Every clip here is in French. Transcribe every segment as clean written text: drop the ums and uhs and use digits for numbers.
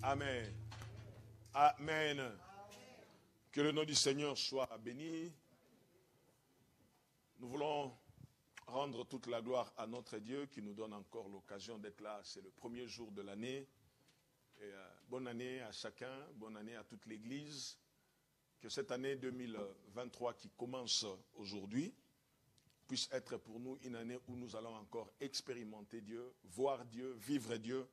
Amen. Amen. Que le nom du Seigneur soit béni. Nous voulons rendre toute la gloire à notre Dieu qui nous donne encore l'occasion d'être là. C'est le premier jour de l'année. Et bonne année à chacun, bonne année à toute l'Église. Que cette année 2023 qui commence aujourd'hui puisse être pour nous une année où nous allons encore expérimenter Dieu, voir Dieu, vivre Dieu,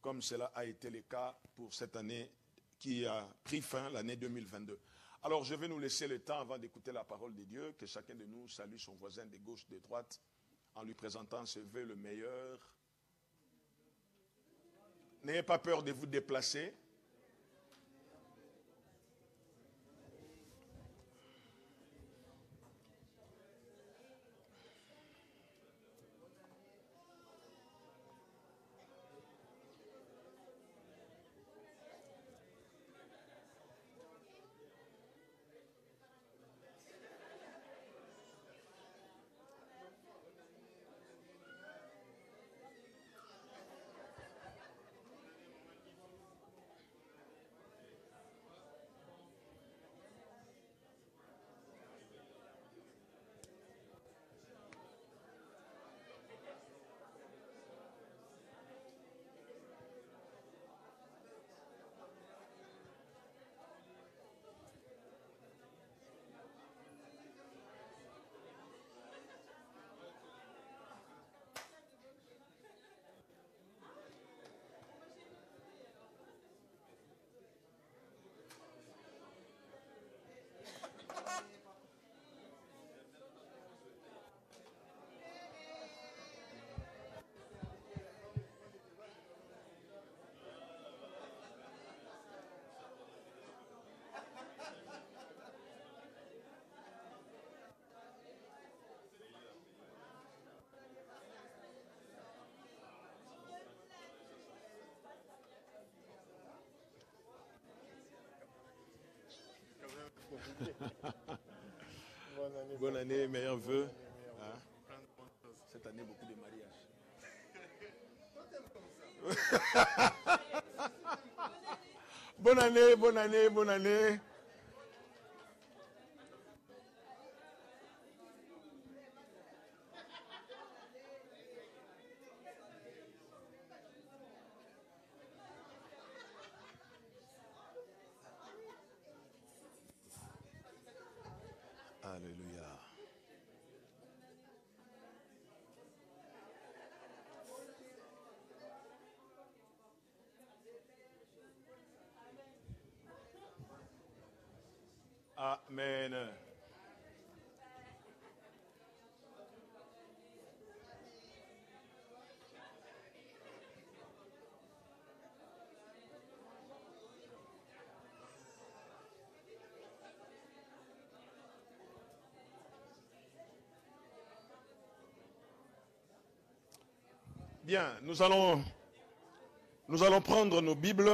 comme cela a été le cas pour cette année qui a pris fin, l'année 2022. Alors je vais nous laisser le temps avant d'écouter la parole de Dieu, que chacun de nous salue son voisin de gauche, de droite, en lui présentant ses vœux le meilleur. N'ayez pas peur de vous déplacer. Bonne année, meilleurs vœux. Hein? Cette année, beaucoup de mariages. Bonne année, bonne année, bonne année. Alléluia. Amen. Bien, nous allons prendre nos Bibles.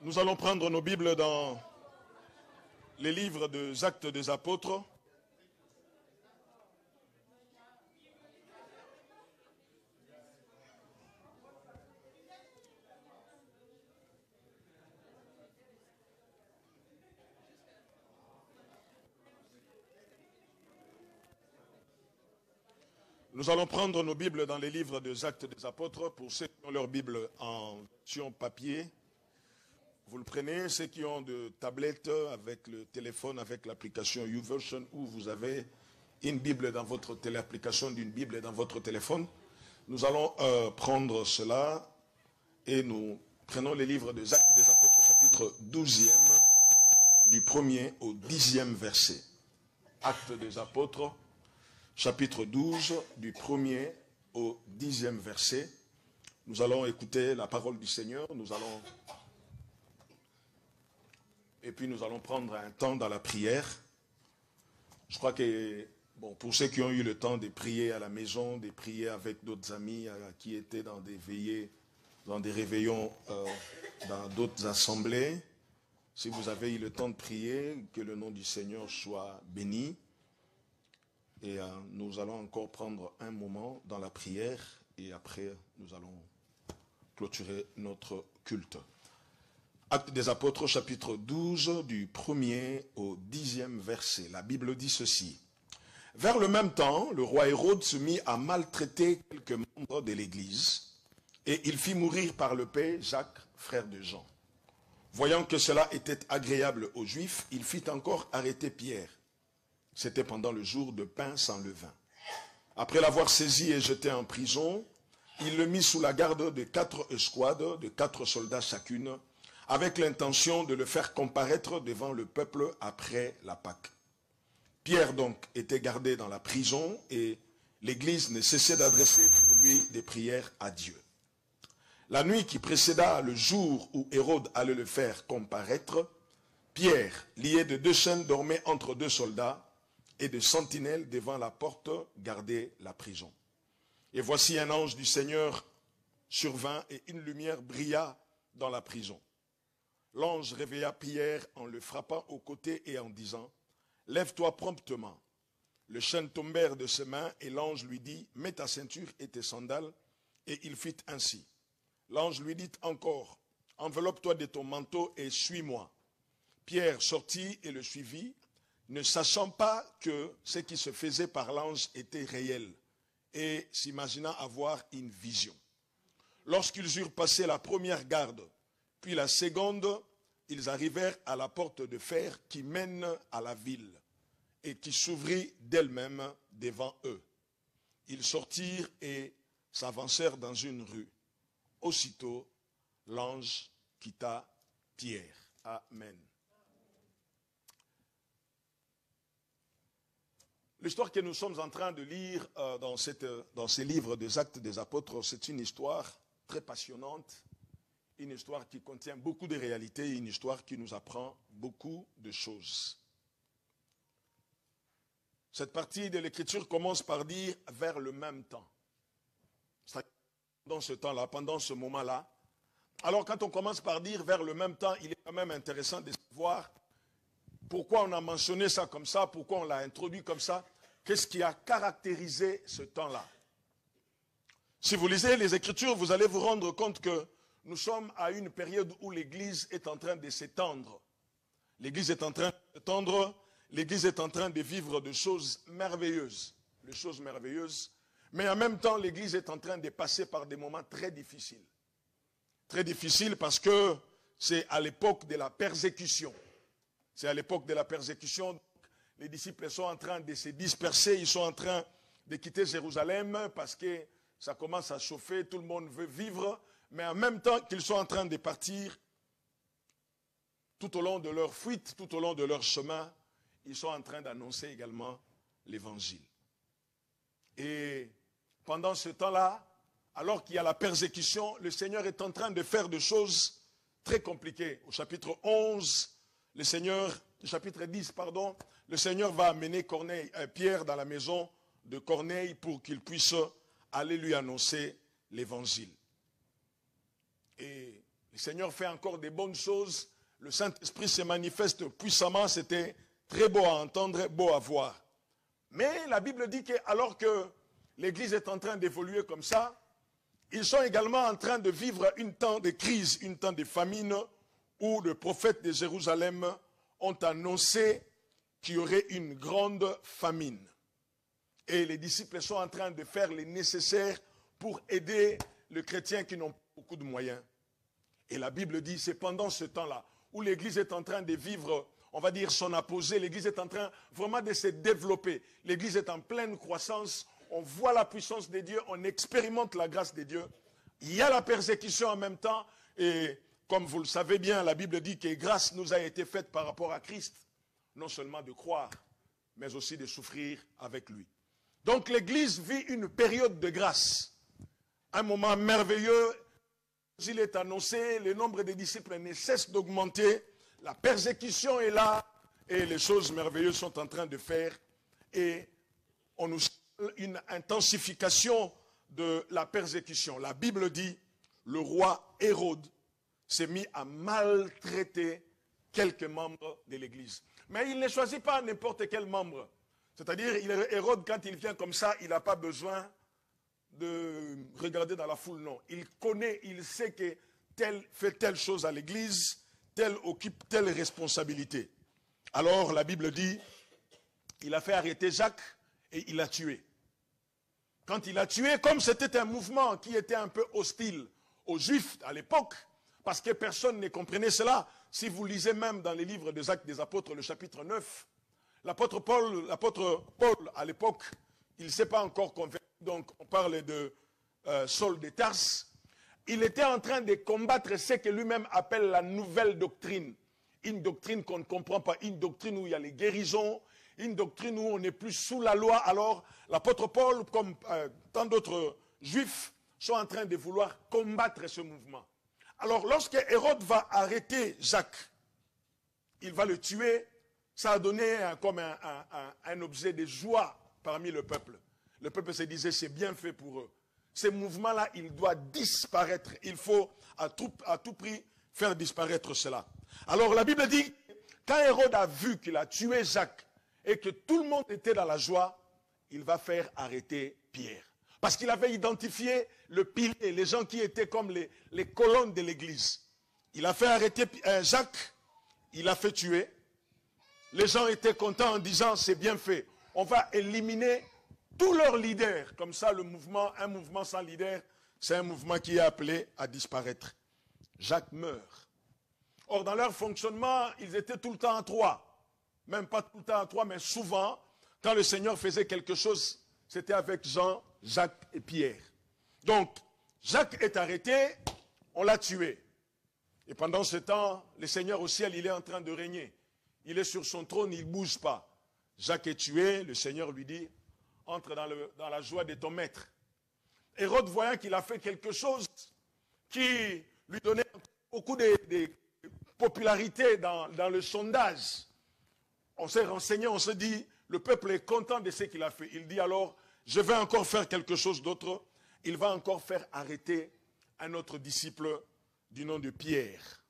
Nous allons prendre nos Bibles dans les livres des Actes des Apôtres. Nous allons prendre nos Bibles dans les livres des Actes des Apôtres. Pour ceux qui ont leur Bible en version papier, vous le prenez. Ceux qui ont de tablettes avec le téléphone, avec l'application YouVersion, où vous avez une Bible dans votre l'application d'une Bible dans votre téléphone. Nous allons prendre cela et nous prenons les livres des Actes des Apôtres, chapitre 12e, du 1er au 10e verset. Actes des Apôtres, chapitre 12, du 1er au 10e verset. Nous allons écouter la parole du Seigneur. Et puis nous allons prendre un temps dans la prière. Je crois que, pour ceux qui ont eu le temps de prier à la maison, de prier avec d'autres amis qui étaient dans des veillées, dans des réveillons, dans d'autres assemblées, Si vous avez eu le temps de prier, que le nom du Seigneur soit béni. Et nous allons encore prendre un moment dans la prière et après nous allons clôturer notre culte. Actes des Apôtres, chapitre 12, du 1er au 10e verset. La Bible dit ceci. Vers le même temps, le roi Hérode se mit à maltraiter quelques membres de l'Église et il fit mourir par le paix Jacques, frère de Jean. Voyant que cela était agréable aux Juifs, il fit encore arrêter Pierre. C'était pendant le jour de pain sans levain. Après l'avoir saisi et jeté en prison, il le mit sous la garde de 4 escouades, de 4 soldats chacune, avec l'intention de le faire comparaître devant le peuple après la Pâque. Pierre donc était gardé dans la prison et l'Église ne cessait d'adresser pour lui des prières à Dieu. La nuit qui précéda le jour où Hérode allait le faire comparaître, Pierre, lié de 2 chaînes, dormait entre 2 soldats et de sentinelles devant la porte gardait la prison. Et voici un ange du Seigneur survint et une lumière brilla dans la prison. L'ange réveilla Pierre en le frappant au côté et en disant « Lève-toi promptement ». Les chaînes tombèrent de ses mains et l'ange lui dit « Mets ta ceinture et tes sandales ». Et il fit ainsi. L'ange lui dit encore « Enveloppe-toi de ton manteau et suis-moi ». Pierre sortit et le suivit, ne sachant pas que ce qui se faisait par l'ange était réel et s'imaginant avoir une vision. Lorsqu'ils eurent passé la première garde, puis la seconde, ils arrivèrent à la porte de fer qui mène à la ville et qui s'ouvrit d'elle-même devant eux. Ils sortirent et s'avancèrent dans une rue. Aussitôt, l'ange quitta Pierre. Amen. L'histoire que nous sommes en train de lire dans ces livres des Actes des Apôtres, c'est une histoire très passionnante, une histoire qui contient beaucoup de réalités, une histoire qui nous apprend beaucoup de choses. Cette partie de l'Écriture commence par dire « vers le même temps ». Dans ce temps-là, pendant ce moment-là. Alors quand on commence par dire « vers le même temps », il est quand même intéressant de savoir pourquoi on a mentionné ça comme ça, pourquoi on l'a introduit comme ça, qu'est-ce qui a caractérisé ce temps-là. Si vous lisez les Écritures, vous allez vous rendre compte que nous sommes à une période où l'Église est en train de s'étendre. L'Église est en train de s'étendre, l'Église est en train de vivre des choses merveilleuses. Les choses merveilleuses. Mais en même temps, l'Église est en train de passer par des moments très difficiles. Très difficiles parce que c'est à l'époque de la persécution. C'est à l'époque de la persécution. Les disciples sont en train de se disperser, ils sont en train de quitter Jérusalem parce que ça commence à chauffer, tout le monde veut vivre. Mais en même temps qu'ils sont en train de partir, tout au long de leur fuite, tout au long de leur chemin, ils sont en train d'annoncer également l'Évangile. Et pendant ce temps-là, alors qu'il y a la persécution, le Seigneur est en train de faire des choses très compliquées. Au chapitre 11, chapitre 10, le Seigneur va amener Pierre dans la maison de Corneille pour qu'il puisse aller lui annoncer l'Évangile. Et le Seigneur fait encore des bonnes choses. Le Saint-Esprit se manifeste puissamment. C'était très beau à entendre, beau à voir. Mais la Bible dit qu'alors que l'Église est en train d'évoluer comme ça, ils sont également en train de vivre un temps de crise, un temps de famine, où les prophètes de Jérusalem ont annoncé qu'il y aurait une grande famine. Et les disciples sont en train de faire le nécessaire pour aider les chrétiens qui n'ont pas beaucoup de moyens. Et la Bible dit, c'est pendant ce temps-là, où l'Église est en train de vivre, on va dire, son apogée, l'Église est en train vraiment de se développer. L'Église est en pleine croissance, on voit la puissance de Dieu, on expérimente la grâce de Dieu. Il y a la persécution en même temps, et comme vous le savez bien, la Bible dit que grâce nous a été faite par rapport à Christ, non seulement de croire, mais aussi de souffrir avec lui. Donc l'Église vit une période de grâce, un moment merveilleux. Il est annoncé, le nombre de disciples ne cesse d'augmenter, la persécution est là, et les choses merveilleuses sont en train de faire, et on nous parle d'une intensification de la persécution. La Bible dit, le roi Hérode s'est mis à maltraiter quelques membres de l'église. Mais il ne choisit pas n'importe quel membre. C'est-à-dire, Hérode, quand il vient comme ça, il n'a pas besoin de regarder dans la foule, non. Il connaît, il sait que tel fait telle chose à l'église, tel occupe telle responsabilité. Alors, la Bible dit, il a fait arrêter Jacques et il l'a tué. Quand il l'a tué, comme c'était un mouvement qui était un peu hostile aux Juifs à l'époque, parce que personne ne comprenait cela, si vous lisez même dans les livres des Actes des Apôtres, le chapitre 9, l'apôtre Paul, à l'époque, il ne s'est pas encore converti, donc on parle de Saul de Tarse. Il était en train de combattre ce que lui-même appelle la nouvelle doctrine. Une doctrine qu'on ne comprend pas, une doctrine où il y a les guérisons, une doctrine où on n'est plus sous la loi. Alors l'apôtre Paul, comme tant d'autres juifs, sont en train de vouloir combattre ce mouvement. Alors lorsque Hérode va arrêter Jacques, il va le tuer, ça a donné comme un objet de joie parmi le peuple. Le peuple se disait, c'est bien fait pour eux. Ce mouvement-là, il doit disparaître. Il faut à tout prix faire disparaître cela. Alors la Bible dit, quand Hérode a vu qu'il a tué Jacques et que tout le monde était dans la joie, il va faire arrêter Pierre. Parce qu'il avait identifié le pilier, les gens qui étaient comme les colonnes de l'église. Il a fait arrêter Jacques, il l'a fait tuer. Les gens étaient contents en disant, c'est bien fait. On va éliminer tous leurs leaders. Comme ça, un mouvement sans leader, c'est un mouvement qui est appelé à disparaître. Jacques meurt. Or, dans leur fonctionnement, ils étaient tout le temps à trois. Même pas tout le temps à trois, mais souvent, quand le Seigneur faisait quelque chose, c'était avec Jean, Jacques et Pierre. Donc, Jacques est arrêté, on l'a tué. Et pendant ce temps, le Seigneur au ciel, il est en train de régner. Il est sur son trône, il ne bouge pas. Jacques est tué, le Seigneur lui dit, entre dans la joie de ton maître. Hérode, voyant qu'il a fait quelque chose qui lui donnait beaucoup de popularité dans le sondage, on s'est renseigné, on s'est dit, le peuple est content de ce qu'il a fait. Il dit alors, je vais encore faire quelque chose d'autre. Il va encore faire arrêter un autre disciple du nom de Pierre.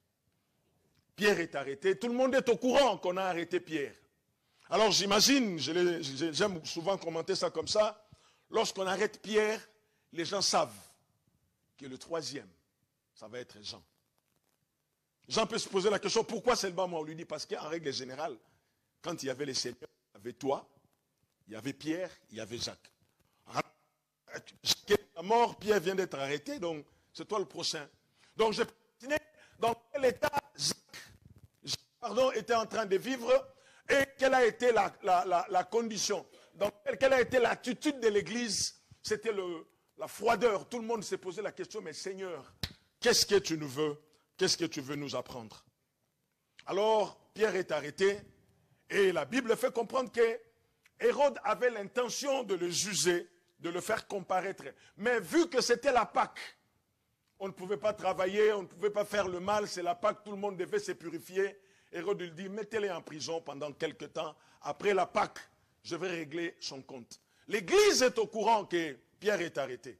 Pierre est arrêté. Tout le monde est au courant qu'on a arrêté Pierre. Alors j'imagine, j'aime souvent commenter ça comme ça, lorsqu'on arrête Pierre, les gens savent que le troisième, ça va être Jean. Jean peut se poser la question, pourquoi seulement moi? On lui dit, parce qu'en règle générale, quand il y avait les seigneurs, il y avait toi, il y avait Pierre, il y avait Jacques. Jacques est mort, Pierre vient d'être arrêté, donc c'est toi le prochain. Donc je peux dans quel état Jacques était en train de vivre et quelle a été la condition. Donc quelle a été l'attitude de l'Église? C'était la froideur. Tout le monde s'est posé la question, mais Seigneur, qu'est-ce que tu nous veux? Qu'est-ce que tu veux nous apprendre? Alors Pierre est arrêté et la Bible fait comprendre que Hérode avait l'intention de le juger, de le faire comparaître. Mais vu que c'était la Pâque, on ne pouvait pas travailler, on ne pouvait pas faire le mal, c'est la Pâque, tout le monde devait se purifier. Hérode lui dit, mettez-les en prison pendant quelque temps. Après la Pâque, je vais régler son compte. L'Église est au courant que Pierre est arrêté.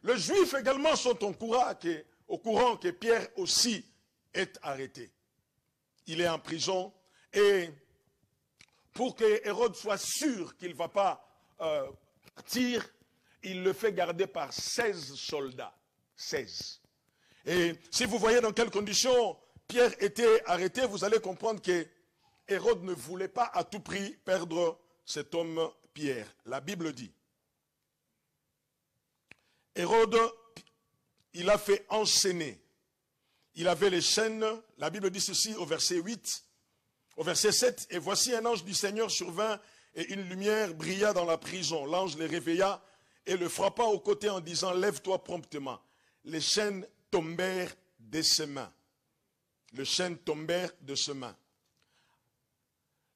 Les Juifs également sont au courant que Pierre aussi est arrêté. Il est en prison et pour que Hérode soit sûr qu'il ne va pas partir, il le fait garder par 16 soldats. 16. Et si vous voyez dans quelles conditions Pierre était arrêté, vous allez comprendre que Hérode ne voulait pas à tout prix perdre cet homme Pierre. La Bible dit, Hérode, il a fait enchaîner. Il avait les chaînes, la Bible dit ceci au verset 8, au verset 7, et voici un ange du Seigneur survint et une lumière brilla dans la prison. L'ange les réveilla et le frappa au côté en disant, lève-toi promptement. Les chaînes tombèrent de ses mains. Les chaînes tombèrent de ses mains.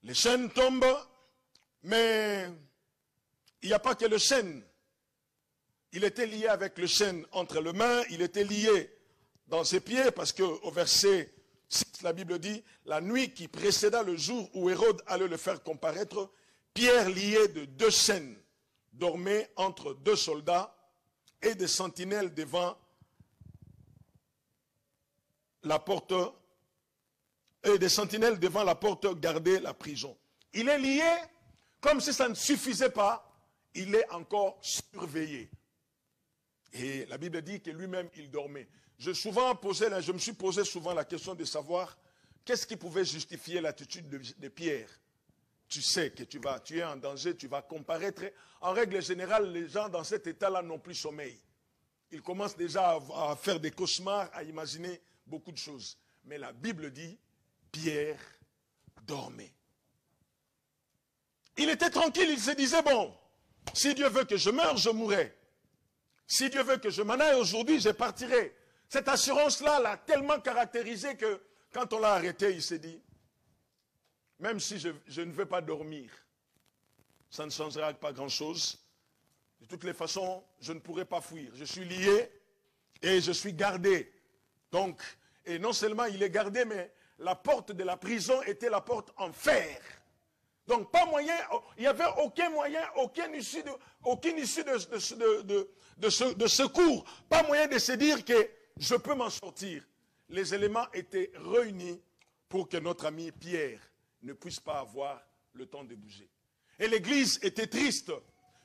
Les chaînes tombent, mais il n'y a pas que le chêne. Il était lié avec le chêne entre les mains, il était lié dans ses pieds, parce qu'au verset 6, la Bible dit, la nuit qui précéda le jour où Hérode allait le faire comparaître, Pierre lié de 2 chaînes dormait entre 2 soldats et des sentinelles devant la porte et des sentinelles devant la porte gardaient la prison. Il est lié, comme si ça ne suffisait pas, il est encore surveillé. Et la Bible dit que lui-même, il dormait. Je me suis posé souvent la question de savoir qu'est-ce qui pouvait justifier l'attitude de Pierre. Tu sais que tu es en danger, tu vas comparaître. En règle générale, les gens dans cet état-là n'ont plus sommeil. Ils commencent déjà à faire des cauchemars, à imaginer beaucoup de choses. Mais la Bible dit, Pierre dormait. Il était tranquille, il se disait, bon, si Dieu veut que je meure, je mourrai. Si Dieu veut que je m'en aille aujourd'hui, je partirai. Cette assurance-là l'a tellement caractérisé que quand on l'a arrêté, il s'est dit, même si je ne veux pas dormir, ça ne changera pas grand-chose. De toutes les façons, je ne pourrai pas fuir. Je suis lié et je suis gardé. Donc, et non seulement il est gardé, mais la porte de la prison était la porte en fer. Donc, pas moyen, il n'y avait aucun moyen, aucune issue de secours. Pas moyen de se dire que je peux m'en sortir. Les éléments étaient réunis pour que notre ami Pierre ne puisse pas avoir le temps de bouger. Et l'église était triste.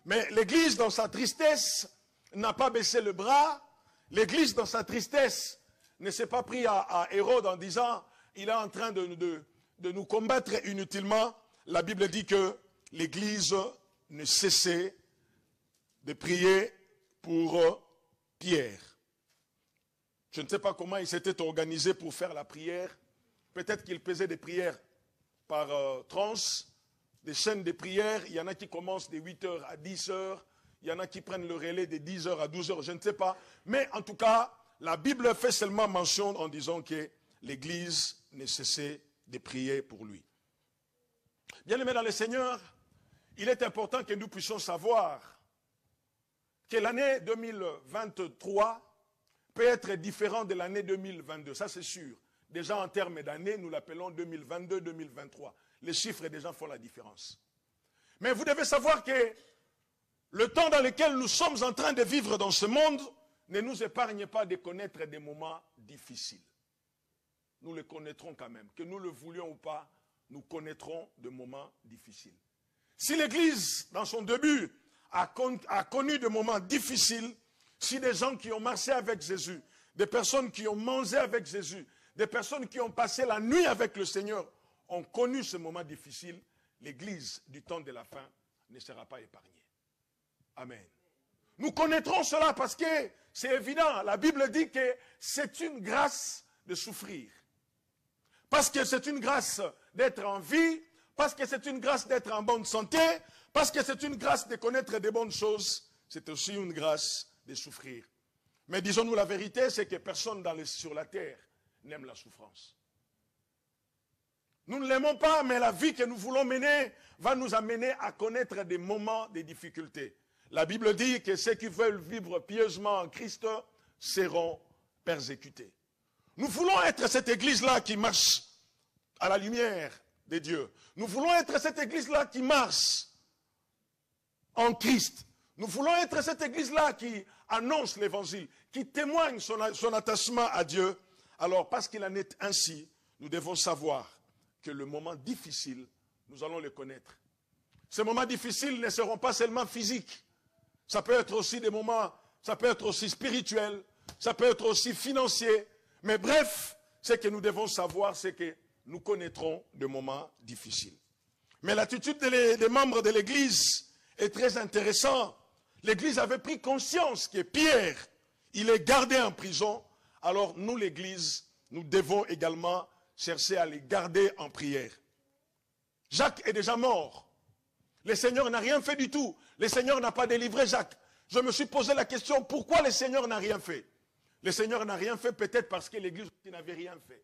Mais l'église, dans sa tristesse, n'a pas baissé le bras. L'église, dans sa tristesse, ne s'est pas pris à Hérode en disant, il est en train de nous combattre inutilement. La Bible dit que l'église ne cessait de prier pour Pierre. Je ne sais pas comment il s'était organisé pour faire la prière. Peut-être qu'il faisait des prières par tranche, des chaînes de prières. Il y en a qui commencent de 8h à 10h. Il y en a qui prennent le relais de 10h à 12h, je ne sais pas. Mais en tout cas, la Bible fait seulement mention en disant que l'Église ne cessait de prier pour lui. Bien-aimés dans le Seigneur, il est important que nous puissions savoir que l'année 2023 peut être différente de l'année 2022. Ça, c'est sûr. Déjà, en termes d'année, nous l'appelons 2022-2023. Les chiffres des gens font la différence. Mais vous devez savoir que le temps dans lequel nous sommes en train de vivre dans ce monde ne nous épargne pas de connaître des moments difficiles. Nous les connaîtrons quand même. Que nous le voulions ou pas, nous connaîtrons des moments difficiles. Si l'Église, dans son début, a connu des moments difficiles, si des gens qui ont marché avec Jésus, des personnes qui ont mangé avec Jésus, des personnes qui ont passé la nuit avec le Seigneur, ont connu ce moment difficile, l'Église du temps de la fin ne sera pas épargnée. Amen. Nous connaîtrons cela parce que c'est évident. La Bible dit que c'est une grâce de souffrir. Parce que c'est une grâce d'être en vie, parce que c'est une grâce d'être en bonne santé, parce que c'est une grâce de connaître des bonnes choses, c'est aussi une grâce de souffrir. Mais disons-nous la vérité, c'est que personne sur la terre n'aime la souffrance. Nous ne l'aimons pas, mais la vie que nous voulons mener va nous amener à connaître des moments de difficulté. La Bible dit que ceux qui veulent vivre pieusement en Christ seront persécutés. Nous voulons être cette église-là qui marche à la lumière de Dieu. Nous voulons être cette église-là qui marche en Christ. Nous voulons être cette église-là qui annonce l'évangile, qui témoigne son attachement à Dieu. Alors, parce qu'il en est ainsi, nous devons savoir que le moment difficile, nous allons le connaître. Ces moments difficiles ne seront pas seulement physiques. Ça peut être aussi des moments, ça peut être aussi spirituel, ça peut être aussi financier. Mais bref, ce que nous devons savoir, c'est que nous connaîtrons des moments difficiles. Mais l'attitude des membres de l'Église est très intéressante. L'Église avait pris conscience que Pierre, il est gardé en prison. Alors nous, l'Église, nous devons également chercher à les garder en prière. Jacques est déjà mort. Le Seigneur n'a rien fait du tout. Le Seigneur n'a pas délivré Jacques. Je me suis posé la question, pourquoi le Seigneur n'a rien fait? Le Seigneur n'a rien fait peut-être parce que l'Église n'avait rien fait.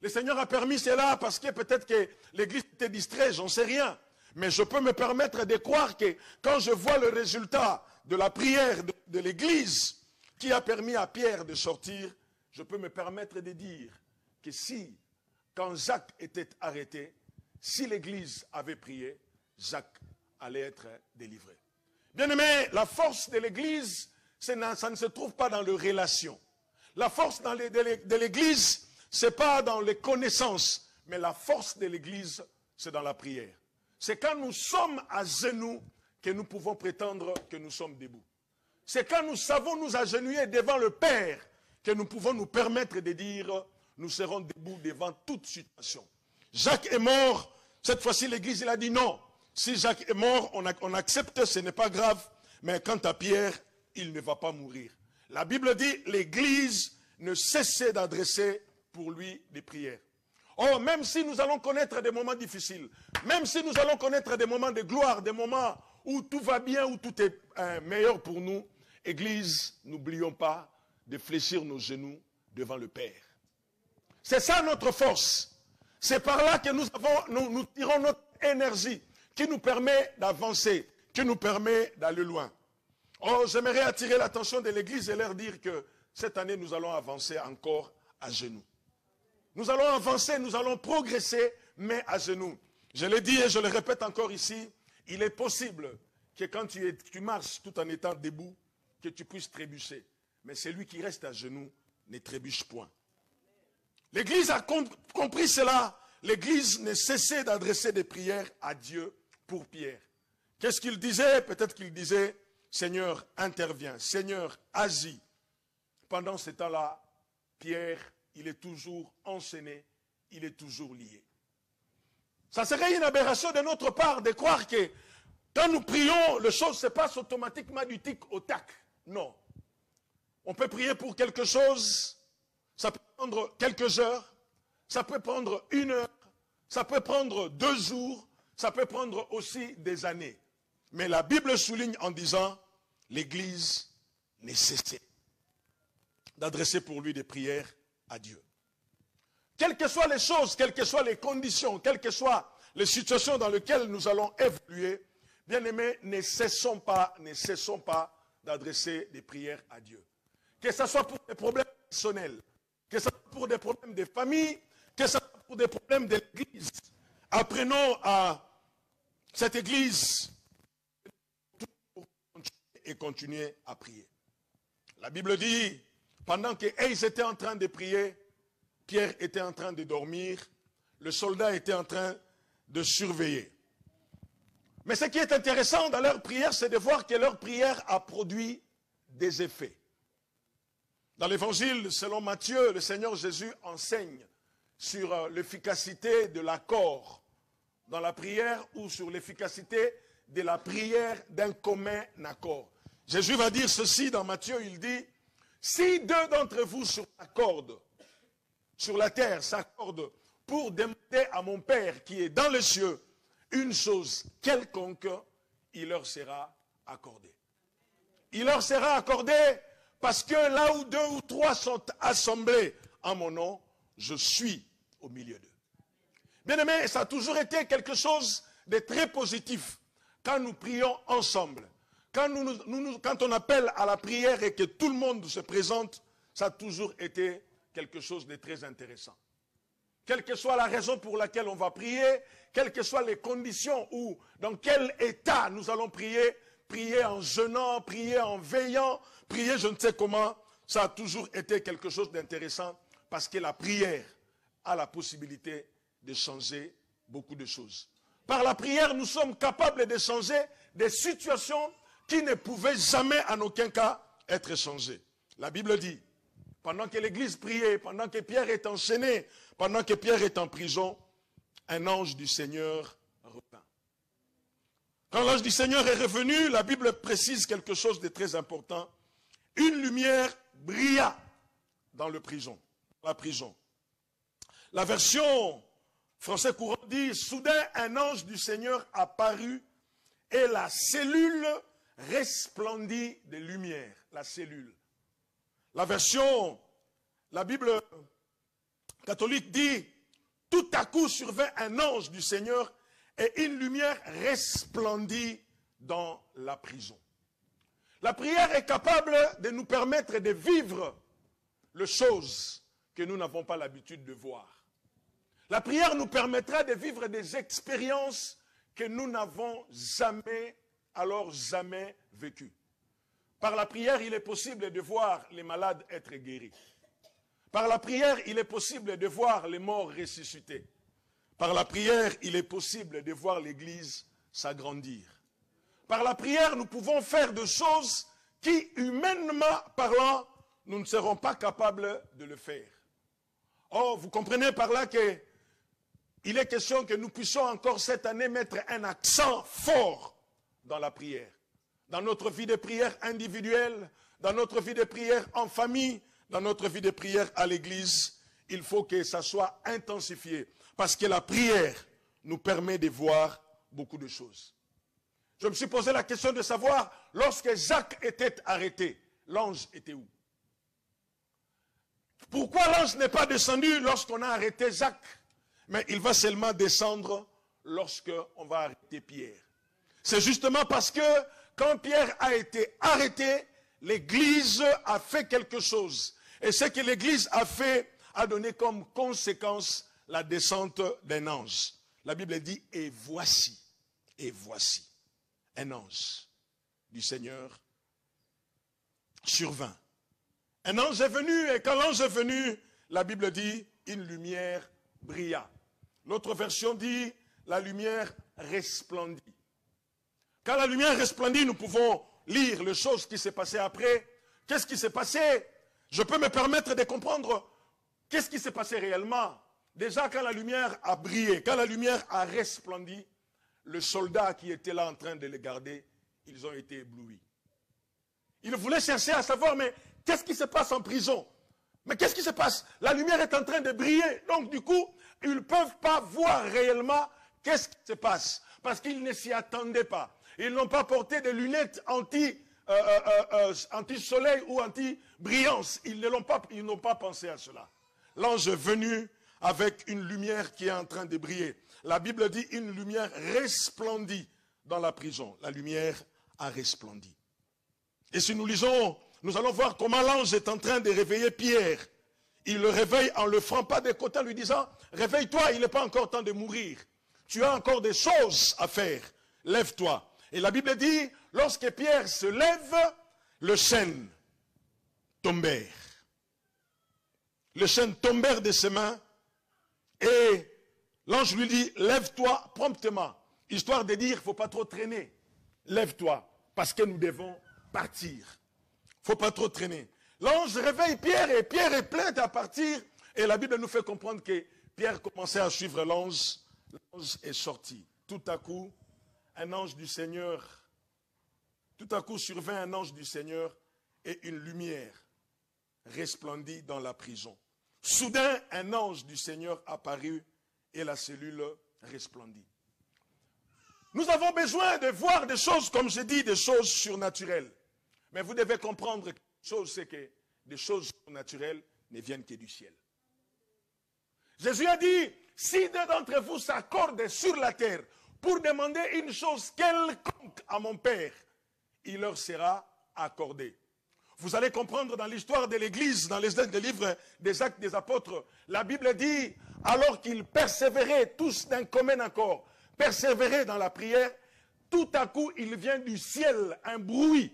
Le Seigneur a permis cela parce que peut-être que l'Église était distraite, j'en sais rien. Mais je peux me permettre de croire que quand je vois le résultat de la prière de l'Église qui a permis à Pierre de sortir, je peux me permettre de dire que si, quand Jacques était arrêté, si l'Église avait prié, Jacques allait être délivré. Bien-aimé, la force de l'Église, ça ne se trouve pas dans les relations. La force de l'Église ce n'est pas dans les connaissances, mais la force de l'Église, c'est dans la prière. C'est quand nous sommes à genoux que nous pouvons prétendre que nous sommes debout. C'est quand nous savons nous agenouiller devant le Père que nous pouvons nous permettre de dire nous serons debout devant toute situation. Jacques est mort, cette fois-ci l'Église il a dit non. Si Jacques est mort, on accepte, ce n'est pas grave, mais quant à Pierre, il ne va pas mourir. La Bible dit l'Église ne cessait d'adresser pour lui des prières. Oh, même si nous allons connaître des moments difficiles, même si nous allons connaître des moments de gloire, des moments où tout va bien, où tout est meilleur pour nous, Église, n'oublions pas de fléchir nos genoux devant le Père. C'est ça notre force. C'est par là que nous tirons notre énergie, qui nous permet d'avancer, qui nous permet d'aller loin. Oh, j'aimerais attirer l'attention de l'Église et leur dire que cette année, nous allons avancer encore à genoux. Nous allons avancer, nous allons progresser, mais à genoux. Je l'ai dit et je le répète encore ici, il est possible que quand tu marches tout en étant debout, que tu puisses trébucher. Mais celui qui reste à genoux ne trébuche point. L'Église a compris cela. L'Église ne cessait d'adresser des prières à Dieu pour Pierre. Qu'est-ce qu'il disait? Peut-être qu'il disait, Seigneur, interviens. Seigneur, agis. Pendant ce temps-là, Pierre, il est toujours enchaîné, il est toujours lié. Ça serait une aberration de notre part de croire que quand nous prions, les choses se passent automatiquement du tic au tac. Non. On peut prier pour quelque chose, ça peut prendre quelques heures, ça peut prendre 1 heure, ça peut prendre 2 jours, ça peut prendre aussi des années. Mais la Bible souligne en disant, l'Église ne cessait d'adresser pour lui des prières à Dieu. Quelles que soient les choses, quelles que soient les conditions, quelles que soient les situations dans lesquelles nous allons évoluer, bien-aimés, ne cessons pas d'adresser des prières à Dieu. Que ce soit pour des problèmes personnels, que ce soit pour des problèmes de famille, que ce soit pour des problèmes de l'Église. Apprenons à cette Église et continuer à prier. La Bible dit, pendant qu'ils étaient en train de prier, Pierre était en train de dormir, le soldat était en train de surveiller. Mais ce qui est intéressant dans leur prière, c'est de voir que leur prière a produit des effets. Dans l'évangile, selon Matthieu, le Seigneur Jésus enseigne sur l'efficacité de l'accord dans la prière ou sur l'efficacité de la prière d'un commun accord. Jésus va dire ceci dans Matthieu, il dit, si 2 d'entre vous s'accordent sur la terre, s'accordent pour demander à mon Père qui est dans les cieux une chose quelconque, il leur sera accordé. Il leur sera accordé parce que là où 2 ou 3 sont assemblés en mon nom, je suis au milieu d'eux. Bien aimé, ça a toujours été quelque chose de très positif quand nous prions ensemble. Quand on appelle à la prière et que tout le monde se présente, ça a toujours été quelque chose de très intéressant. Quelle que soit la raison pour laquelle on va prier, quelles que soient les conditions ou dans quel état nous allons prier, prier en jeûnant, prier en veillant, prier je ne sais comment, ça a toujours été quelque chose d'intéressant parce que la prière a la possibilité de changer beaucoup de choses. Par la prière, nous sommes capables de changer des situations qui ne pouvaient jamais en aucun cas être changées. La Bible dit, pendant que l'Église priait, pendant que Pierre est enchaîné, pendant que Pierre est en prison, un ange du Seigneur revint. Quand l'ange du Seigneur est revenu, la Bible précise quelque chose de très important. Une lumière brilla dans la prison. La version français courant dit, soudain un ange du Seigneur apparut et la cellule resplendit de lumière. La cellule. La version, la Bible catholique dit, tout à coup survint un ange du Seigneur et une lumière resplendit dans la prison. La prière est capable de nous permettre de vivre les choses que nous n'avons pas l'habitude de voir. La prière nous permettra de vivre des expériences que nous n'avons jamais vécues. Par la prière, il est possible de voir les malades être guéris. Par la prière, il est possible de voir les morts ressuscités. Par la prière, il est possible de voir l'Église s'agrandir. Par la prière, nous pouvons faire des choses qui, humainement parlant, nous ne serons pas capables de le faire. Or, vous comprenez par là que il est question que nous puissions encore cette année mettre un accent fort dans la prière. Dans notre vie de prière individuelle, dans notre vie de prière en famille, dans notre vie de prière à l'église, il faut que ça soit intensifié. Parce que la prière nous permet de voir beaucoup de choses. Je me suis posé la question de savoir, lorsque Jacques était arrêté, l'ange était où? Pourquoi l'ange n'est pas descendu lorsqu'on a arrêté Jacques? Mais il va seulement descendre lorsqu'on va arrêter Pierre. C'est justement parce que quand Pierre a été arrêté, l'Église a fait quelque chose. Et ce que l'Église a fait a donné comme conséquence la descente d'un ange. La Bible dit, et voici, un ange du Seigneur survint. Un ange est venu, et quand l'ange est venu, la Bible dit, une lumière brilla. L'autre version dit, la lumière resplendit. Quand la lumière resplendit, nous pouvons lire les choses qui s'est passées après. Qu'est-ce qui s'est passé? Je peux me permettre de comprendre qu'est-ce qui s'est passé réellement. Déjà, quand la lumière a brillé, quand la lumière a resplendi, les soldats qui étaient là en train de les garder, ils ont été éblouis. Ils voulaient chercher à savoir, mais qu'est-ce qui se passe en prison? Mais qu'est-ce qui se passe? La lumière est en train de briller. Donc, du coup, ils ne peuvent pas voir réellement qu'est-ce qui se passe. Parce qu'ils ne s'y attendaient pas. Ils n'ont pas porté des lunettes anti-soleil ou anti-brillance. Ils n'ont pas pensé à cela. L'ange est venu avec une lumière qui est en train de briller. La Bible dit une lumière resplendit dans la prison. La lumière a resplendi. Et si nous lisons, nous allons voir comment l'ange est en train de réveiller Pierre. Il le réveille en le frappant des côtés en lui disant, réveille-toi, il n'est pas encore temps de mourir. Tu as encore des choses à faire. Lève-toi. Et la Bible dit, lorsque Pierre se lève, les chaînes tombèrent. Les chaînes tombèrent de ses mains et l'ange lui dit, lève-toi promptement. Histoire de dire, il ne faut pas trop traîner. Lève-toi, parce que nous devons partir. Il ne faut pas trop traîner. L'ange réveille Pierre et Pierre est plein à partir. Et la Bible nous fait comprendre que Pierre commençait à suivre l'ange. L'ange est sorti. Tout à coup, un ange du Seigneur, tout à coup survint un ange du Seigneur et une lumière resplendit dans la prison. Soudain, un ange du Seigneur apparut et la cellule resplendit. Nous avons besoin de voir des choses, comme je dis, des choses surnaturelles. Mais vous devez comprendre que chose, c'est que des choses surnaturelles ne viennent que du ciel. Jésus a dit, si deux d'entre vous s'accordent sur la terre pour demander une chose quelconque à mon Père, il leur sera accordé. Vous allez comprendre dans l'histoire de l'Église, dans les livres des Actes des Apôtres, la Bible dit, alors qu'ils persévéraient tous d'un commun accord, persévéraient dans la prière, tout à coup il vient du ciel un bruit.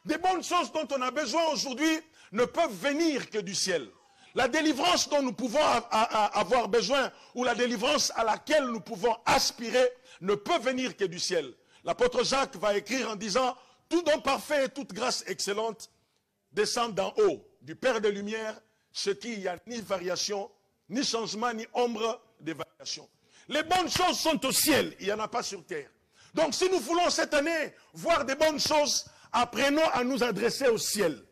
Des bonnes choses dont on a besoin aujourd'hui ne peuvent venir que du ciel. La délivrance dont nous pouvons avoir besoin, ou la délivrance à laquelle nous pouvons aspirer, ne peut venir que du ciel. L'apôtre Jacques va écrire en disant, tout don parfait et toute grâce excellente descend d'en haut, du Père des Lumières, ce qui n'y a ni variation, ni changement, ni ombre de variation. Les bonnes choses sont au ciel, il n'y en a pas sur terre. Donc si nous voulons cette année voir des bonnes choses, apprenons à nous adresser au ciel.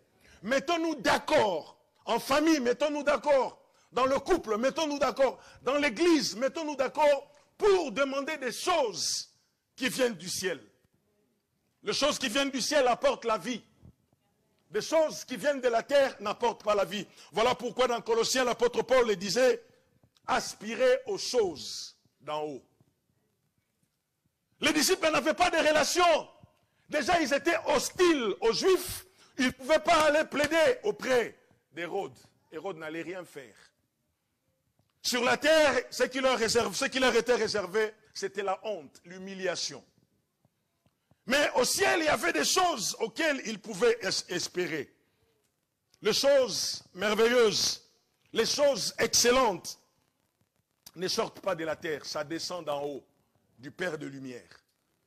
Mettons-nous d'accord. En famille, mettons-nous d'accord. Dans le couple, mettons-nous d'accord. Dans l'église, mettons-nous d'accord pour demander des choses qui viennent du ciel. Les choses qui viennent du ciel apportent la vie. Des choses qui viennent de la terre n'apportent pas la vie. Voilà pourquoi dans Colossiens, l'apôtre Paul le disait, aspirez aux choses d'en haut. Les disciples n'avaient pas de relation. Déjà, ils étaient hostiles aux Juifs. Ils ne pouvaient pas aller plaider auprès d'Hérode. Hérode n'allait rien faire. Sur la terre, ce qui leur était réservé, c'était la honte, l'humiliation. Mais au ciel, il y avait des choses auxquelles ils pouvaient espérer. les choses merveilleuses, les choses excellentes ne sortent pas de la terre, ça descend d'en haut, du Père de lumière.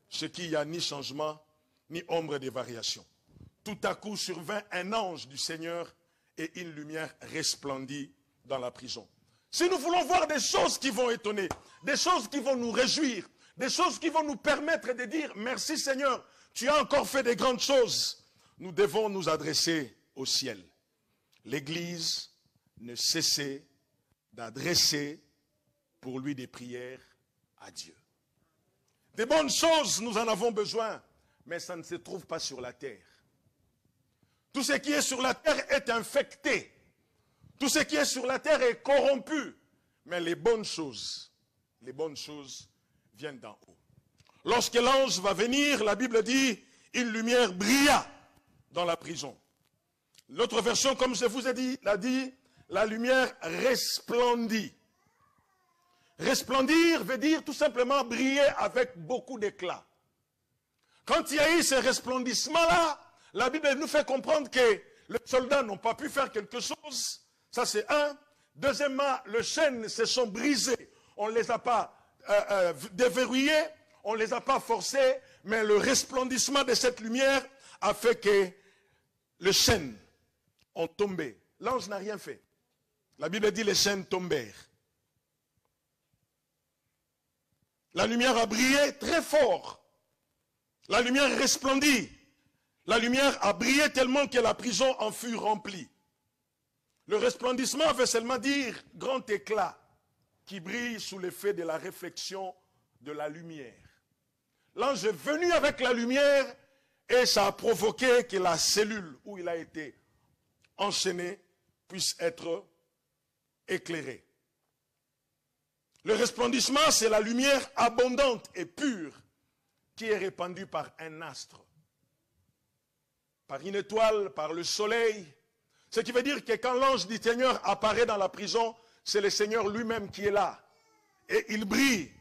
Ce qui n'y a ni changement, ni ombre de variation. Tout à coup survint un ange du Seigneur et une lumière resplendit dans la prison. Si nous voulons voir des choses qui vont étonner, des choses qui vont nous réjouir, des choses qui vont nous permettre de dire « Merci Seigneur, tu as encore fait des grandes choses », nous devons nous adresser au ciel. L'Église ne cessait d'adresser pour lui des prières à Dieu. Des bonnes choses, nous en avons besoin, mais ça ne se trouve pas sur la terre. Tout ce qui est sur la terre est infecté. Tout ce qui est sur la terre est corrompu. Mais les bonnes choses viennent d'en haut. Lorsque l'ange va venir, la Bible dit, une lumière brilla dans la prison. L'autre version, comme je vous ai dit, l'a dit, la lumière resplendit. Resplendir veut dire tout simplement briller avec beaucoup d'éclat. Quand il y a eu ce resplendissement-là, la Bible nous fait comprendre que les soldats n'ont pas pu faire quelque chose. Ça c'est un. Deuxièmement, les chaînes se sont brisées. On ne les a pas déverrouillées, on ne les a pas forcées, mais le resplendissement de cette lumière a fait que les chaînes ont tombé. L'ange n'a rien fait. La Bible dit les chaînes tombèrent. La lumière a brillé très fort. La lumière resplendit. La lumière a brillé tellement que la prison en fut remplie. Le resplendissement veut seulement dire grand éclat qui brille sous l'effet de la réflexion de la lumière. L'ange est venu avec la lumière et ça a provoqué que la cellule où il a été enchaîné puisse être éclairée. Le resplendissement, c'est la lumière abondante et pure qui est répandue par un astre, par une étoile, par le soleil. Ce qui veut dire que quand l'ange du Seigneur apparaît dans la prison, c'est le Seigneur lui-même qui est là. Et il brille,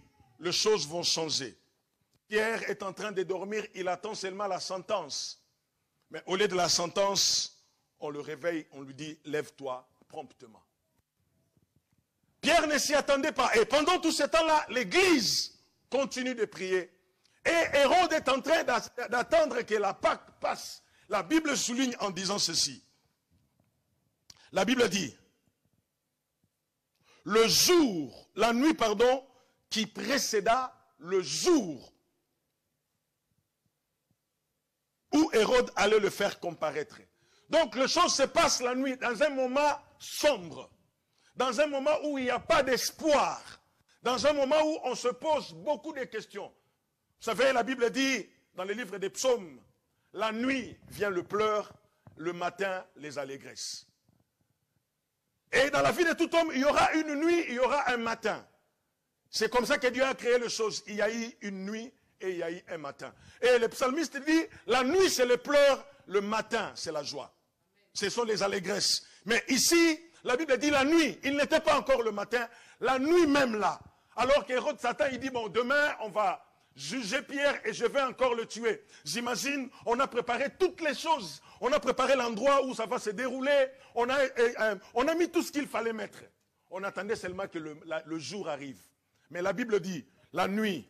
les choses vont changer. Pierre est en train de dormir, il attend seulement la sentence. Mais au lieu de la sentence, on le réveille, on lui dit « Lève-toi promptement ». Pierre ne s'y attendait pas. Et pendant tout ce temps-là, l'Église continue de prier. Et Hérode est en train d'attendre que la Pâque passe. La Bible souligne en disant ceci. La Bible dit, la nuit, qui précéda le jour où Hérode allait le faire comparaître. Donc les choses se passent la nuit, dans un moment sombre, dans un moment où il n'y a pas d'espoir, dans un moment où on se pose beaucoup de questions. Vous savez, la Bible dit, dans le livre des psaumes, la nuit vient le pleur, le matin les allégresses. Et dans la vie de tout homme, il y aura une nuit, il y aura un matin. C'est comme ça que Dieu a créé les choses. Il y a eu une nuit et il y a eu un matin. Et le psalmiste dit, la nuit c'est le pleur, le matin c'est la joie. Ce sont les allégresses. Mais ici, la Bible dit la nuit, il n'était pas encore le matin, la nuit même là. Alors qu'Hérode Satan, il dit, bon, demain on va juger Pierre et je vais encore le tuer. J'imagine, on a préparé toutes les choses. On a préparé l'endroit où ça va se dérouler. On a mis tout ce qu'il fallait mettre. On attendait seulement que le jour arrive. Mais la Bible dit, la nuit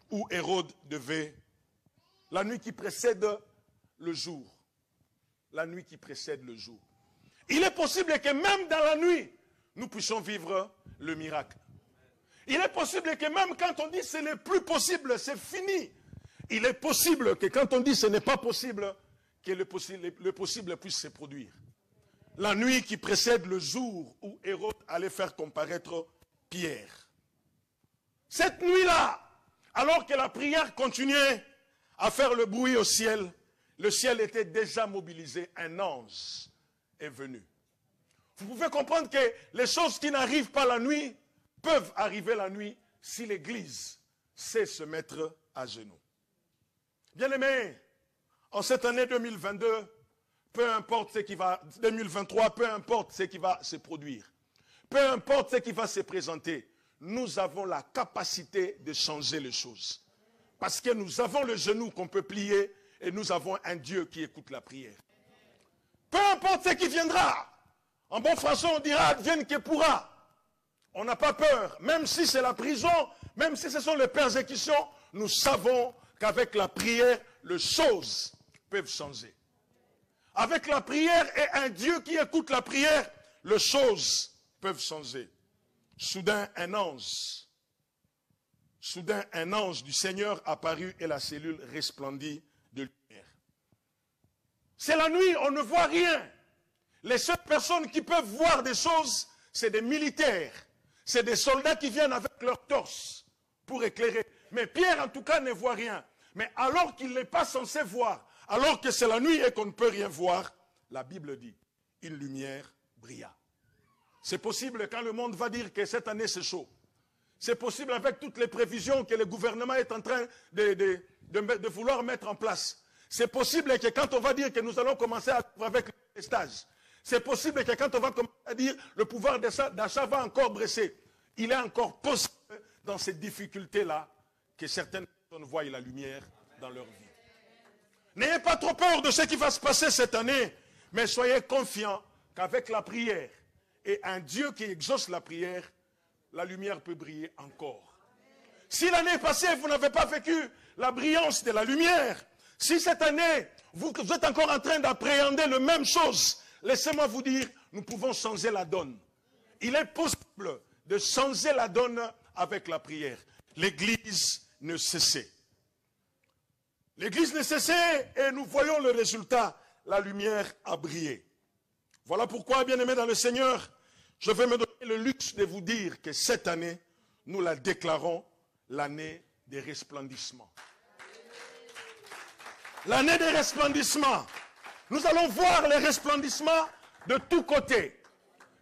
où Hérode devait, la nuit qui précède le jour. La nuit qui précède le jour. Il est possible que même dans la nuit, nous puissions vivre le miracle. Il est possible que même quand on dit ce n'est plus possible, c'est fini. Il est possible que quand on dit ce n'est pas possible, que le possible puisse se produire. La nuit qui précède le jour où Hérode allait faire comparaître Pierre. Cette nuit-là, alors que la prière continuait à faire le bruit au ciel, le ciel était déjà mobilisé, un ange est venu. Vous pouvez comprendre que les choses qui n'arrivent pas la nuit peuvent arriver la nuit si l'Église sait se mettre à genoux. Bien-aimés, en cette année 2022, peu importe ce qui va, 2023, peu importe ce qui va se produire, peu importe ce qui va se présenter, nous avons la capacité de changer les choses. Parce que nous avons le genou qu'on peut plier et nous avons un Dieu qui écoute la prière. Peu importe ce qui viendra. En bon français, on dira advienne que pourra. On n'a pas peur. Même si c'est la prison, même si ce sont les persécutions, nous savons qu'avec la prière, les choses peuvent changer. Avec la prière et un Dieu qui écoute la prière, les choses peuvent changer. Soudain, un ange du Seigneur apparut et la cellule resplendit de lumière. C'est la nuit, on ne voit rien. Les seules personnes qui peuvent voir des choses, c'est des militaires. C'est des soldats qui viennent avec leur torse pour éclairer. Mais Pierre, en tout cas, ne voit rien. Mais alors qu'il n'est pas censé voir, alors que c'est la nuit et qu'on ne peut rien voir, la Bible dit, une lumière brilla. C'est possible quand le monde va dire que cette année c'est chaud. C'est possible avec toutes les prévisions que le gouvernement est en train de vouloir mettre en place. C'est possible que quand on va dire que nous allons commencer à vivre avec les stages, c'est possible que quand on va commencer à dire le pouvoir d'achat va encore baisser, il est encore possible dans ces difficultés-là que certaines personnes voient la lumière dans leur vie. N'ayez pas trop peur de ce qui va se passer cette année, mais soyez confiants qu'avec la prière et un Dieu qui exauce la prière, la lumière peut briller encore. Si l'année passée, vous n'avez pas vécu la brillance de la lumière, si cette année, vous êtes encore en train d'appréhender la même chose, laissez-moi vous dire, nous pouvons changer la donne. Il est possible de changer la donne avec la prière. L'Église ne cessait. L'Église ne cessait et nous voyons le résultat. La lumière a brillé. Voilà pourquoi, bien-aimés dans le Seigneur, je vais me donner le luxe de vous dire que cette année, nous la déclarons l'année des resplendissements. L'année des resplendissements. Nous allons voir les resplendissements de tous côtés.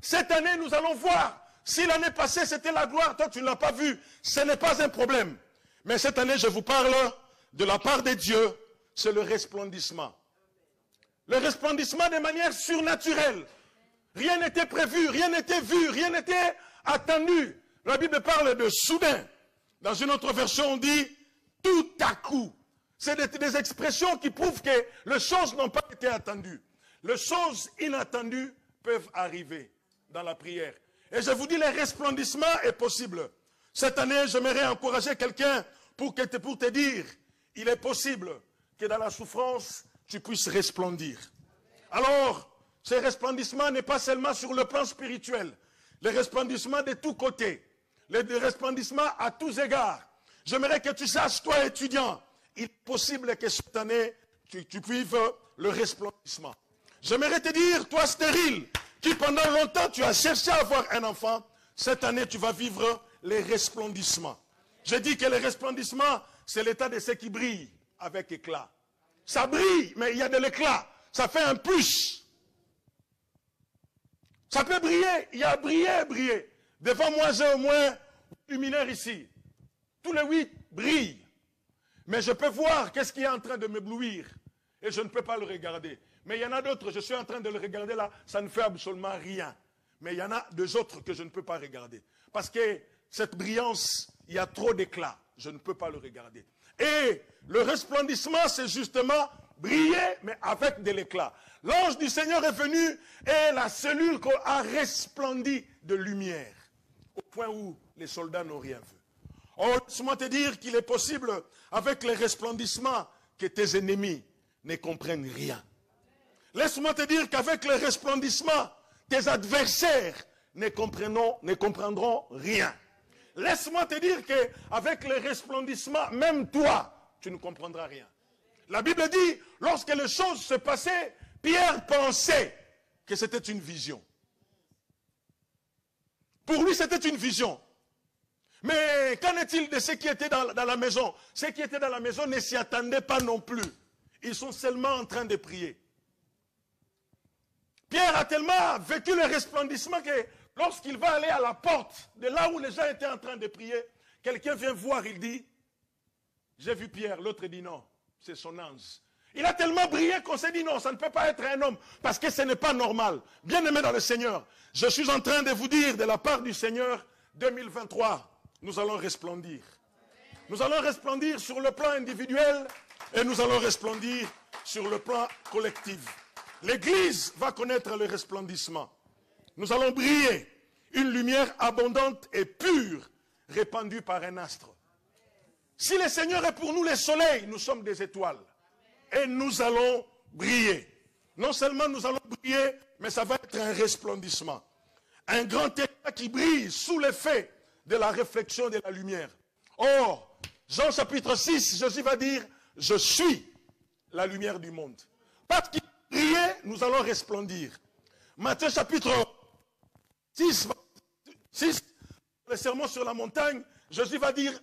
Cette année, nous allons voir. Si l'année passée, c'était la gloire, toi, tu ne l'as pas vu. Ce n'est pas un problème. Mais cette année, je vous parle de la part de Dieu, c'est le resplendissement. Le resplendissement de manière surnaturelle. Rien n'était prévu, rien n'était vu, rien n'était attendu. La Bible parle de soudain. Dans une autre version, on dit tout à coup. C'est des expressions qui prouvent que les choses n'ont pas été attendues. Les choses inattendues peuvent arriver dans la prière. Et je vous dis, le resplendissement est possible. Cette année, j'aimerais encourager quelqu'un pour te dire, il est possible que dans la souffrance, tu puisses resplendir. Alors, ce resplendissement n'est pas seulement sur le plan spirituel. Le resplendissement de tous côtés. Le resplendissement à tous égards. J'aimerais que tu saches, toi étudiant, il est possible que cette année, tu vives le resplendissement. J'aimerais te dire, toi stérile, qui pendant longtemps tu as cherché à avoir un enfant, cette année tu vas vivre les resplendissements. Je dis que le resplendissement, c'est l'état de ce qui brille avec éclat. Ça brille, mais il y a de l'éclat. Ça fait un plus. Ça peut briller, il y a briller. Devant moi, j'ai au moins 8 luminaires ici. Tous les 8 brillent. Mais je peux voir qu'est-ce qui est en train de m'éblouir. Et je ne peux pas le regarder. Mais il y en a d'autres, je suis en train de le regarder là, ça ne fait absolument rien. Mais il y en a deux autres que je ne peux pas regarder. Parce que cette brillance, il y a trop d'éclat. Je ne peux pas le regarder. Et le resplendissement, c'est justement briller, mais avec de l'éclat. L'ange du Seigneur est venu et la cellule a resplendi de lumière. Au point où les soldats n'ont rien vu. Oh, laisse-moi te dire qu'il est possible, avec le resplendissement, que tes ennemis ne comprennent rien. Laisse-moi te dire qu'avec le resplendissement, tes adversaires ne comprendront rien. Laisse-moi te dire qu'avec le resplendissement, même toi, tu ne comprendras rien. La Bible dit, lorsque les choses se passaient, Pierre pensait que c'était une vision. Pour lui, c'était une vision. Mais qu'en est-il de ceux qui étaient dans la maison? Ceux qui étaient dans la maison ne s'y attendaient pas non plus. Ils sont seulement en train de prier. Pierre a tellement vécu le resplendissement que lorsqu'il va aller à la porte de là où les gens étaient en train de prier, quelqu'un vient voir, il dit, j'ai vu Pierre. L'autre dit non, c'est son ange. Il a tellement brillé qu'on s'est dit non, ça ne peut pas être un homme, parce que ce n'est pas normal. Bien-aimés dans le Seigneur, je suis en train de vous dire de la part du Seigneur, 2023, nous allons resplendir. Nous allons resplendir sur le plan individuel et nous allons resplendir sur le plan collectif. L'Église va connaître le resplendissement. Nous allons briller. Une lumière abondante et pure, répandue par un astre. Si le Seigneur est pour nous le soleil, nous sommes des étoiles. Et nous allons briller. Non seulement nous allons briller, mais ça va être un resplendissement. Un grand éclat qui brille sous l'effet de la réflexion de la lumière. Or, Jean chapitre 6, Jésus va dire, je suis la lumière du monde. Parce qu'il brillait, nous allons resplendir. Matthieu chapitre 6, le sermon sur la montagne, Jésus va dire,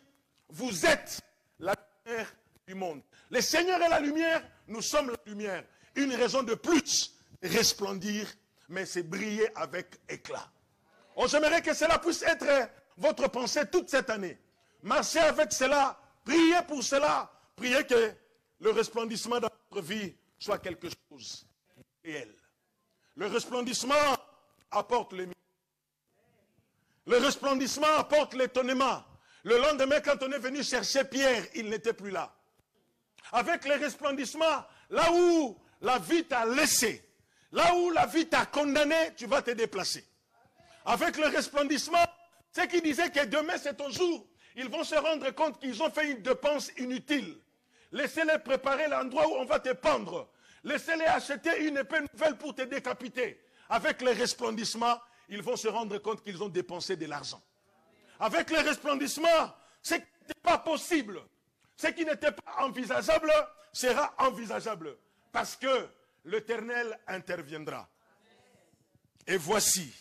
vous êtes la lumière du monde. Le Seigneur est la lumière, nous sommes la lumière. Une raison de plus de resplendir, mais c'est briller avec éclat. Oh, j'aimerais que cela puisse être votre pensée toute cette année. Marchez avec cela, priez pour cela, priez que le resplendissement de votre vie soit quelque chose de réel. Le resplendissement apporte le miracles. Le resplendissement apporte l'étonnement. Le lendemain, quand on est venu chercher Pierre, il n'était plus là. Avec le resplendissement, là où la vie t'a laissé, là où la vie t'a condamné, tu vas te déplacer. Avec le resplendissement, ceux qui disaient que demain c'est ton jour, ils vont se rendre compte qu'ils ont fait une dépense inutile. Laissez-les préparer l'endroit où on va te pendre. Laissez-les acheter une épée nouvelle pour te décapiter. Avec le resplendissement, ils vont se rendre compte qu'ils ont dépensé de l'argent. Avec le resplendissement, ce qui n'était pas possible, ce qui n'était pas envisageable, sera envisageable. Parce que l'Éternel interviendra. Et voici,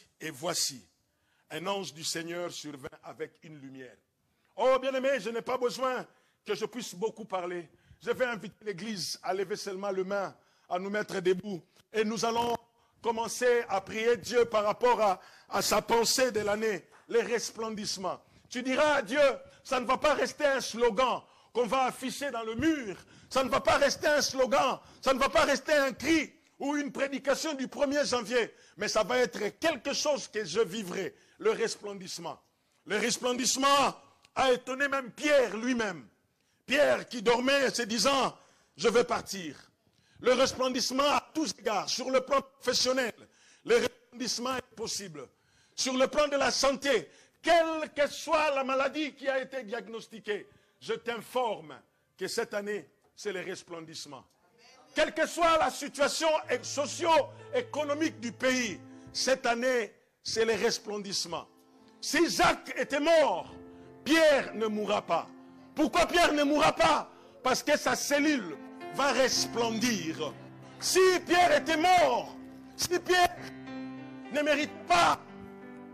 un ange du Seigneur survint avec une lumière. Oh, bien-aimé, je n'ai pas besoin que je puisse beaucoup parler. Je vais inviter l'Église à lever seulement les mains, à nous mettre debout. Et nous allons commencer à prier Dieu par rapport à sa pensée de l'année, les resplendissements. Tu diras à Dieu, ça ne va pas rester un slogan qu'on va afficher dans le mur. Ça ne va pas rester un slogan, ça ne va pas rester un cri ou une prédication du 1er janvier. Mais ça va être quelque chose que je vivrai, le resplendissement. Le resplendissement a étonné même Pierre lui-même. Pierre qui dormait se disant, je vais partir. Le resplendissement à tous égards, sur le plan professionnel, le resplendissement est possible. Sur le plan de la santé, quelle que soit la maladie qui a été diagnostiquée, je t'informe que cette année, c'est le resplendissement. Quelle que soit la situation socio-économique du pays, cette année, c'est le resplendissement. Si Jacques était mort, Pierre ne mourra pas. Pourquoi Pierre ne mourra pas? Parce que sa cellule va resplendir. Si Pierre était mort, si Pierre ne mérite pas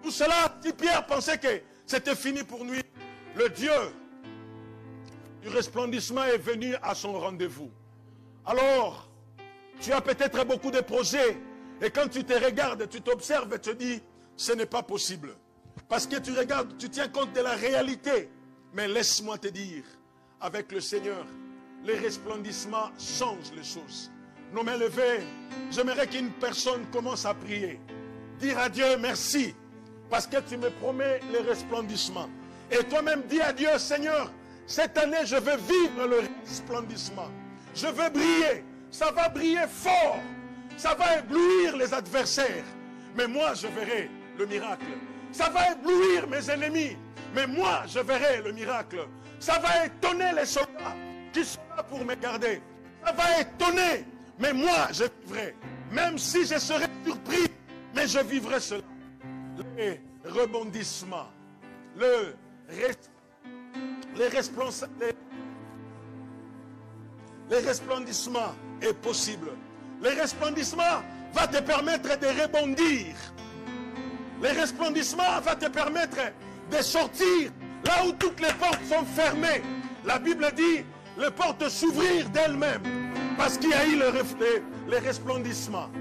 tout cela, si Pierre pensait que c'était fini pour lui, le Dieu du resplendissement est venu à son rendez-vous. Alors, tu as peut-être beaucoup de projets et quand tu te regardes, tu t'observes et te dis, ce n'est pas possible. Parce que tu regardes, tu tiens compte de la réalité. Mais laisse-moi te dire, avec le Seigneur, le resplendissement change les choses. Nos mains levées, j'aimerais qu'une personne commence à prier. Dire à Dieu merci, parce que tu me promets le resplendissement. Et toi-même dis à Dieu, Seigneur, cette année je veux vivre le resplendissement. Je veux briller, ça va briller fort, ça va éblouir les adversaires. Mais moi je verrai le miracle. Ça va éblouir mes ennemis, mais moi je verrai le miracle. Ça va étonner les soldats qui sont là pour me garder. Ça va étonner, mais moi je vivrai. Même si je serai surpris, mais je vivrai cela. Les rebondissements, le resplendissement est possible. Le resplendissement va te permettre de rebondir. Le resplendissement va te permettre de sortir là où toutes les portes sont fermées. La Bible dit, les portes s'ouvrirent d'elles-mêmes parce qu'il y a eu le resplendissement.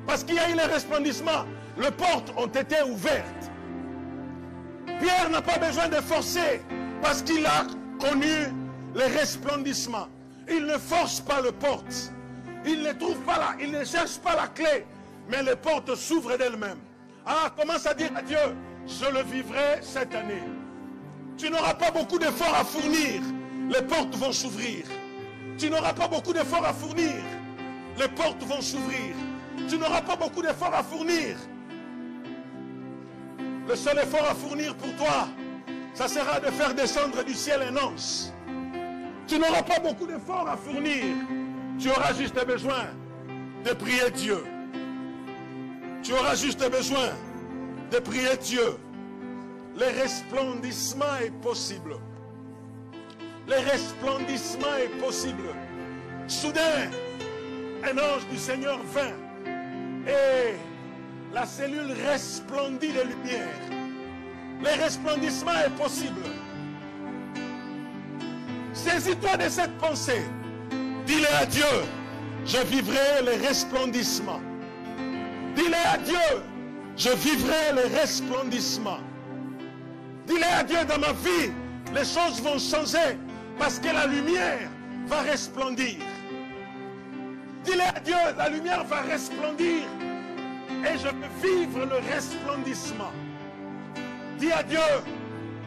Parce qu'il y a eu le resplendissement, les portes ont été ouvertes. Pierre n'a pas besoin de forcer parce qu'il a connu le resplendissement. Il ne force pas les portes. Il ne trouve pas là, il ne cherche pas la clé, mais les portes s'ouvrent d'elles-mêmes. Ah, commence à dire à Dieu, je le vivrai cette année. Tu n'auras pas beaucoup d'efforts à fournir, les portes vont s'ouvrir. Tu n'auras pas beaucoup d'efforts à fournir, les portes vont s'ouvrir. Tu n'auras pas beaucoup d'efforts à fournir. Le seul effort à fournir pour toi, ça sera de faire descendre du ciel un ange. Tu n'auras pas beaucoup d'efforts à fournir. Tu auras juste besoin de prier Dieu. Tu auras juste besoin de prier Dieu. Le resplendissement est possible. Le resplendissement est possible. Soudain, un ange du Seigneur vint et la cellule resplendit de lumière. Le resplendissement est possible. Saisis-toi de cette pensée. Dis-le à Dieu, je vivrai le resplendissement. Dis-le à Dieu, je vivrai le resplendissement. Dis-le à Dieu, dans ma vie, les choses vont changer parce que la lumière va resplendir. Dis-le à Dieu, la lumière va resplendir et je vais vivre le resplendissement. Dis à Dieu,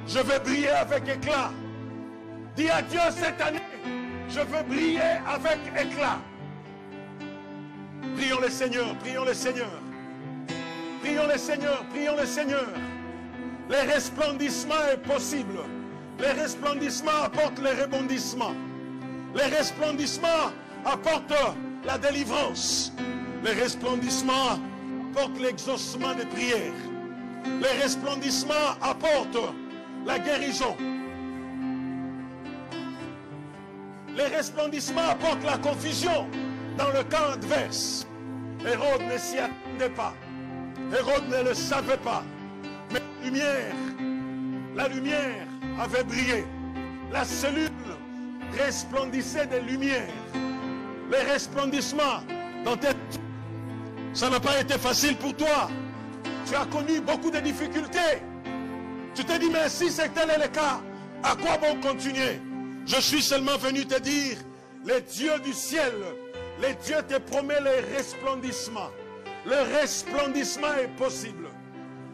je vais briller avec éclat. Dis à Dieu, cette année, je veux briller avec éclat. Prions le Seigneur, prions le Seigneur. Prions le Seigneur, prions le Seigneur. Le resplendissement est possible. Le resplendissement apporte le rebondissement. Le resplendissement apporte la délivrance. Le resplendissement apporte l'exaucement des prières. Le resplendissement apporte la guérison. Le resplendissement apporte la confusion dans le camp adverse. Hérode ne s'y attendait pas. Hérode ne le savait pas. Mais la lumière avait brillé. La cellule resplendissait de lumière. Le resplendissement dans tes... Ça n'a pas été facile pour toi. Tu as connu beaucoup de difficultés. Tu t'es dit, mais si c'est tel est le cas, à quoi bon continuer? Je suis seulement venu te dire, le Dieu du ciel, le Dieu te promet le resplendissement. Le resplendissement est possible.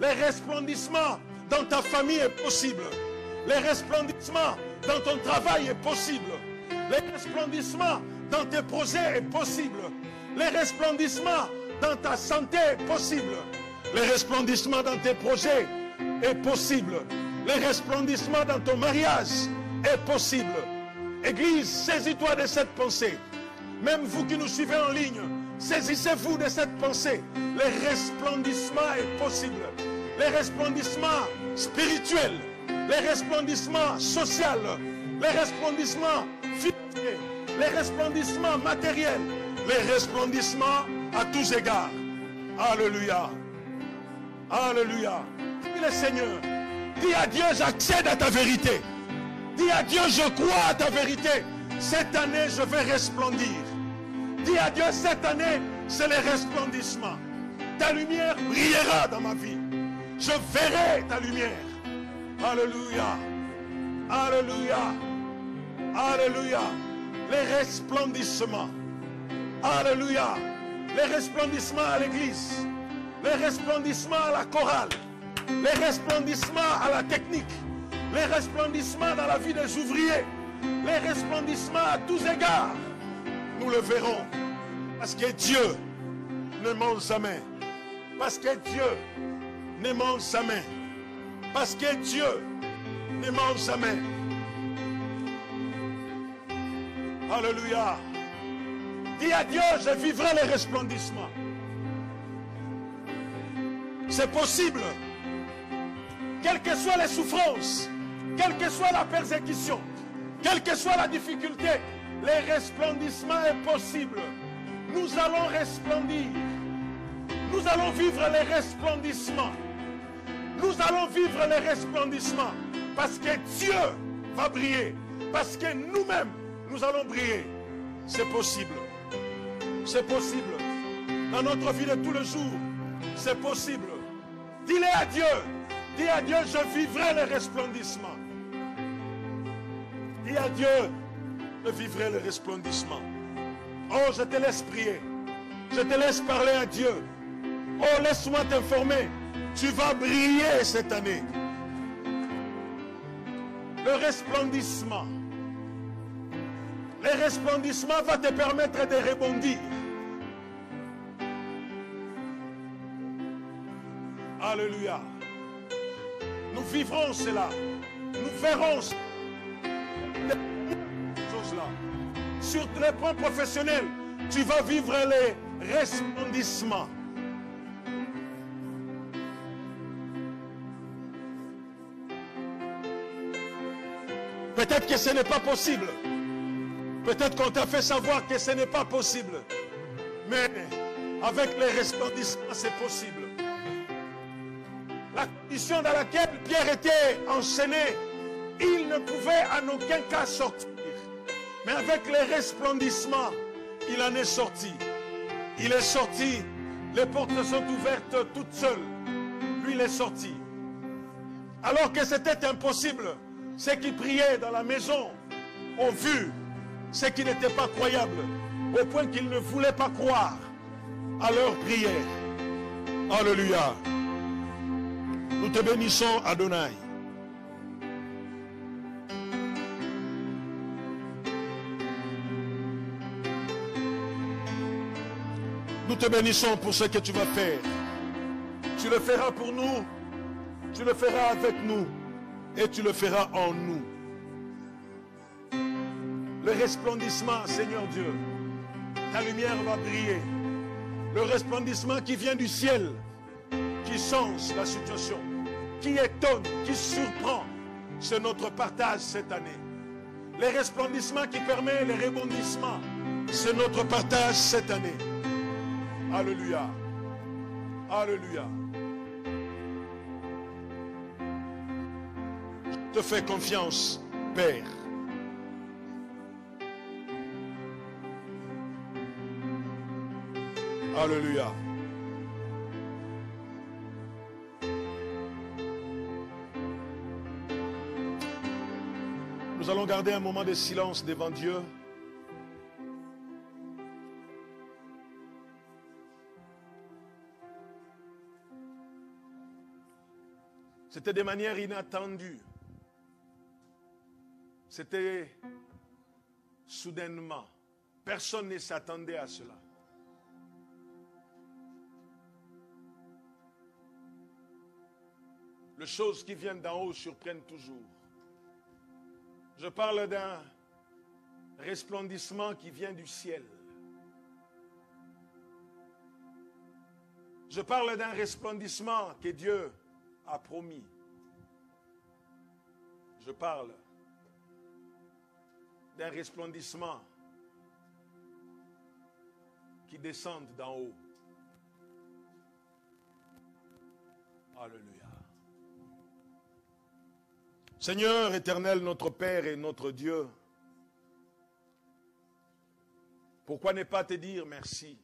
Le resplendissement dans ta famille est possible. Le resplendissement dans ton travail est possible. Le resplendissement dans tes projets est possible. Le resplendissement dans ta santé est possible. Le resplendissement dans tes projets est possible. Le resplendissement dans ton mariage est possible. Église, saisis-toi de cette pensée. Même vous qui nous suivez en ligne, saisissez-vous de cette pensée. Le resplendissement est possible. Le resplendissement spirituel, le resplendissement social, le resplendissement financier, le resplendissement matériel, le resplendissement à tous égards. Alléluia. Alléluia. Dis le Seigneur. Dis à Dieu, j'accède à ta vérité. Dis à Dieu, je crois à ta vérité. Cette année, je vais resplendir. Dis à Dieu, cette année, c'est le resplendissement. Ta lumière brillera dans ma vie. Je verrai ta lumière. Alléluia. Alléluia. Alléluia. Les resplendissements. Alléluia. Les resplendissements à l'église. Les resplendissements à la chorale. Les resplendissements à la technique. Les resplendissements dans la vie des ouvriers. Les resplendissements à tous égards. Nous le verrons. Parce que Dieu ne ment jamais. Parce que Dieu ne ment jamais. Parce que Dieu ne ment jamais. Alléluia. Dis à Dieu, je vivrai le resplendissement. C'est possible. Quelles que soient les souffrances, quelle que soit la persécution, quelle que soit la difficulté, le resplendissement est possible. Nous allons resplendir. Nous allons vivre le resplendissement. Nous allons vivre le resplendissement. Parce que Dieu va briller. Parce que nous-mêmes, nous allons briller. C'est possible. C'est possible. Dans notre vie de tous les jours, c'est possible. Dis-le à Dieu. Dis à Dieu, je vivrai le resplendissement. Dis à Dieu, je vivrai le resplendissement. Oh, je te laisse prier. Je te laisse parler à Dieu. Oh, laisse-moi t'informer. Tu vas briller cette année. Le resplendissement. Le resplendissement va te permettre de rebondir. Alléluia. Nous vivrons cela. Nous verrons ces choses-là. Sur les plans professionnels, tu vas vivre les resplendissements. Peut-être que ce n'est pas possible. Peut-être qu'on t'a fait savoir que ce n'est pas possible. Mais avec les resplendissements, c'est possible. La condition dans laquelle Pierre était enchaîné, il ne pouvait en aucun cas sortir. Mais avec les resplendissements, il en est sorti. Il est sorti. Les portes sont ouvertes toutes seules. Lui, il est sorti. Alors que c'était impossible, ceux qui priaient dans la maison ont vu ce qui n'était pas croyable, au point qu'ils ne voulaient pas croire à leur prière. Alléluia. Nous te bénissons, Adonai. Nous te bénissons pour ce que tu vas faire. Tu le feras pour nous, tu le feras avec nous et tu le feras en nous. Le resplendissement, Seigneur Dieu, ta lumière va briller. Le resplendissement qui vient du ciel, qui change la situation, qui étonne, qui surprend, c'est notre partage cette année. Les resplendissements qui permettent les rebondissements, c'est notre partage cette année. Alléluia. Alléluia. Je te fais confiance, Père. Alléluia. Nous allons garder un moment de silence devant Dieu. C'était de manière inattendue. C'était soudainement. Personne ne s'attendait à cela. Les choses qui viennent d'en haut surprennent toujours. Je parle d'un resplendissement qui vient du ciel. Je parle d'un resplendissement que Dieu a promis. Je parle d'un resplendissement qui descend d'en haut. Alléluia. Seigneur éternel, notre Père et notre Dieu, pourquoi ne pas te dire merci?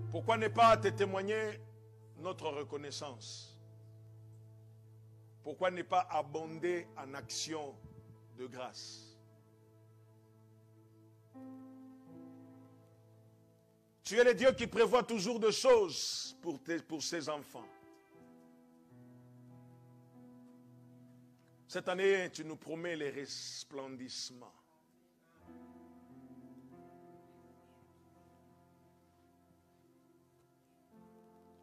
Pourquoi ne pas te témoigner notre reconnaissance? Pourquoi ne pas abonder en action de grâce? Tu es le Dieu qui prévoit toujours des choses pour ses enfants. Cette année, tu nous promets les resplendissements.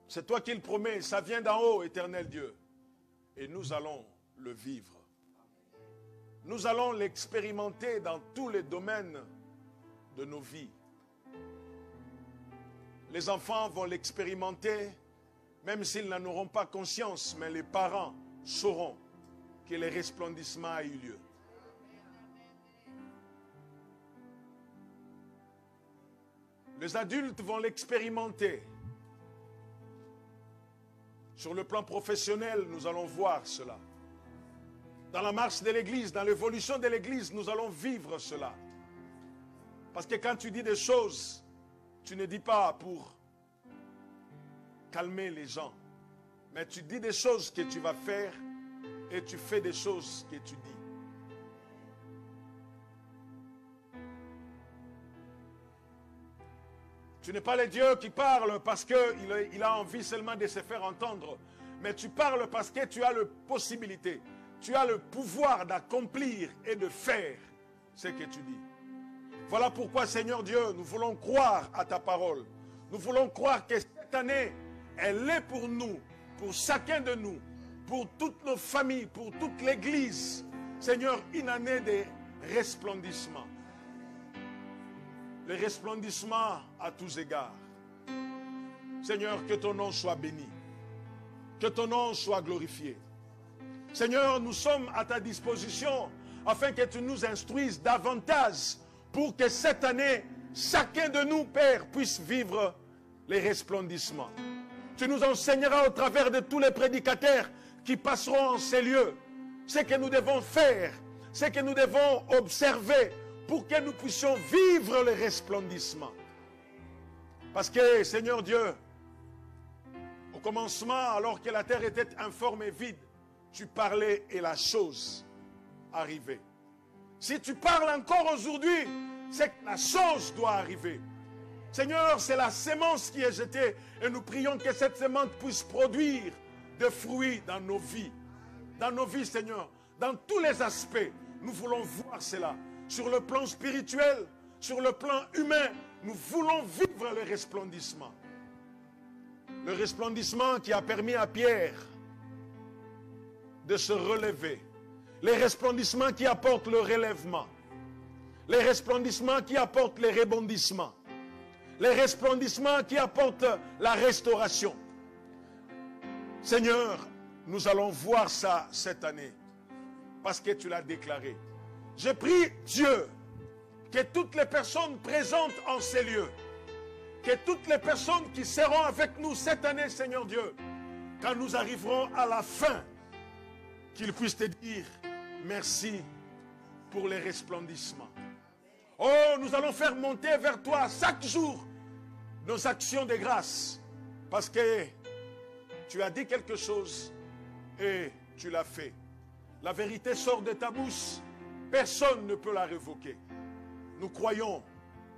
C'est toi qui le promets, ça vient d'en haut, éternel Dieu. Et nous allons le vivre. Nous allons l'expérimenter dans tous les domaines de nos vies. Les enfants vont l'expérimenter, même s'ils n'en auront pas conscience, mais les parents sauront que le resplendissement a eu lieu. Les adultes vont l'expérimenter. Sur le plan professionnel, nous allons voir cela. Dans la marche de l'Église, dans l'évolution de l'Église, nous allons vivre cela. Parce que quand tu dis des choses, tu ne dis pas pour calmer les gens, mais tu dis des choses que tu vas faire et tu fais des choses que tu dis. Tu n'es pas le Dieu qui parle parce qu'il a envie seulement de se faire entendre, mais tu parles parce que tu as la possibilité, tu as le pouvoir d'accomplir et de faire ce que tu dis. Voilà pourquoi, Seigneur Dieu, nous voulons croire à ta parole. Nous voulons croire que cette année elle est pour nous, pour chacun de nous, pour toutes nos familles, pour toute l'Église. Seigneur, une année de resplendissement. Le resplendissement à tous égards. Seigneur, que ton nom soit béni. Que ton nom soit glorifié. Seigneur, nous sommes à ta disposition afin que tu nous instruises davantage pour que cette année, chacun de nous, Père, puisse vivre les resplendissements. Tu nous enseigneras au travers de tous les prédicateurs qui passeront en ces lieux ce que nous devons faire, ce que nous devons observer pour que nous puissions vivre le resplendissement. Parce que, Seigneur Dieu, au commencement, alors que la terre était informe et vide, tu parlais et la chose arrivait. Si tu parles encore aujourd'hui, c'est que la chose doit arriver. Seigneur, c'est la sémence qui est jetée et nous prions que cette sémence puisse produire des fruits dans nos vies. Dans nos vies, Seigneur, dans tous les aspects, nous voulons voir cela. Sur le plan spirituel, sur le plan humain, nous voulons vivre le resplendissement. Le resplendissement qui a permis à Pierre de se relever. Les resplendissements qui apportent le relèvement. Les resplendissements qui apportent les rebondissements. Les resplendissements qui apportent la restauration. Seigneur, nous allons voir ça cette année. Parce que tu l'as déclaré. Je prie Dieu que toutes les personnes présentes en ces lieux, que toutes les personnes qui seront avec nous cette année, Seigneur Dieu, quand nous arriverons à la fin, qu'ils puissent te dire merci pour les resplendissements. Oh, nous allons faire monter vers toi chaque jour nos actions de grâce, parce que tu as dit quelque chose et tu l'as fait. La vérité sort de ta bouche, personne ne peut la révoquer. Nous croyons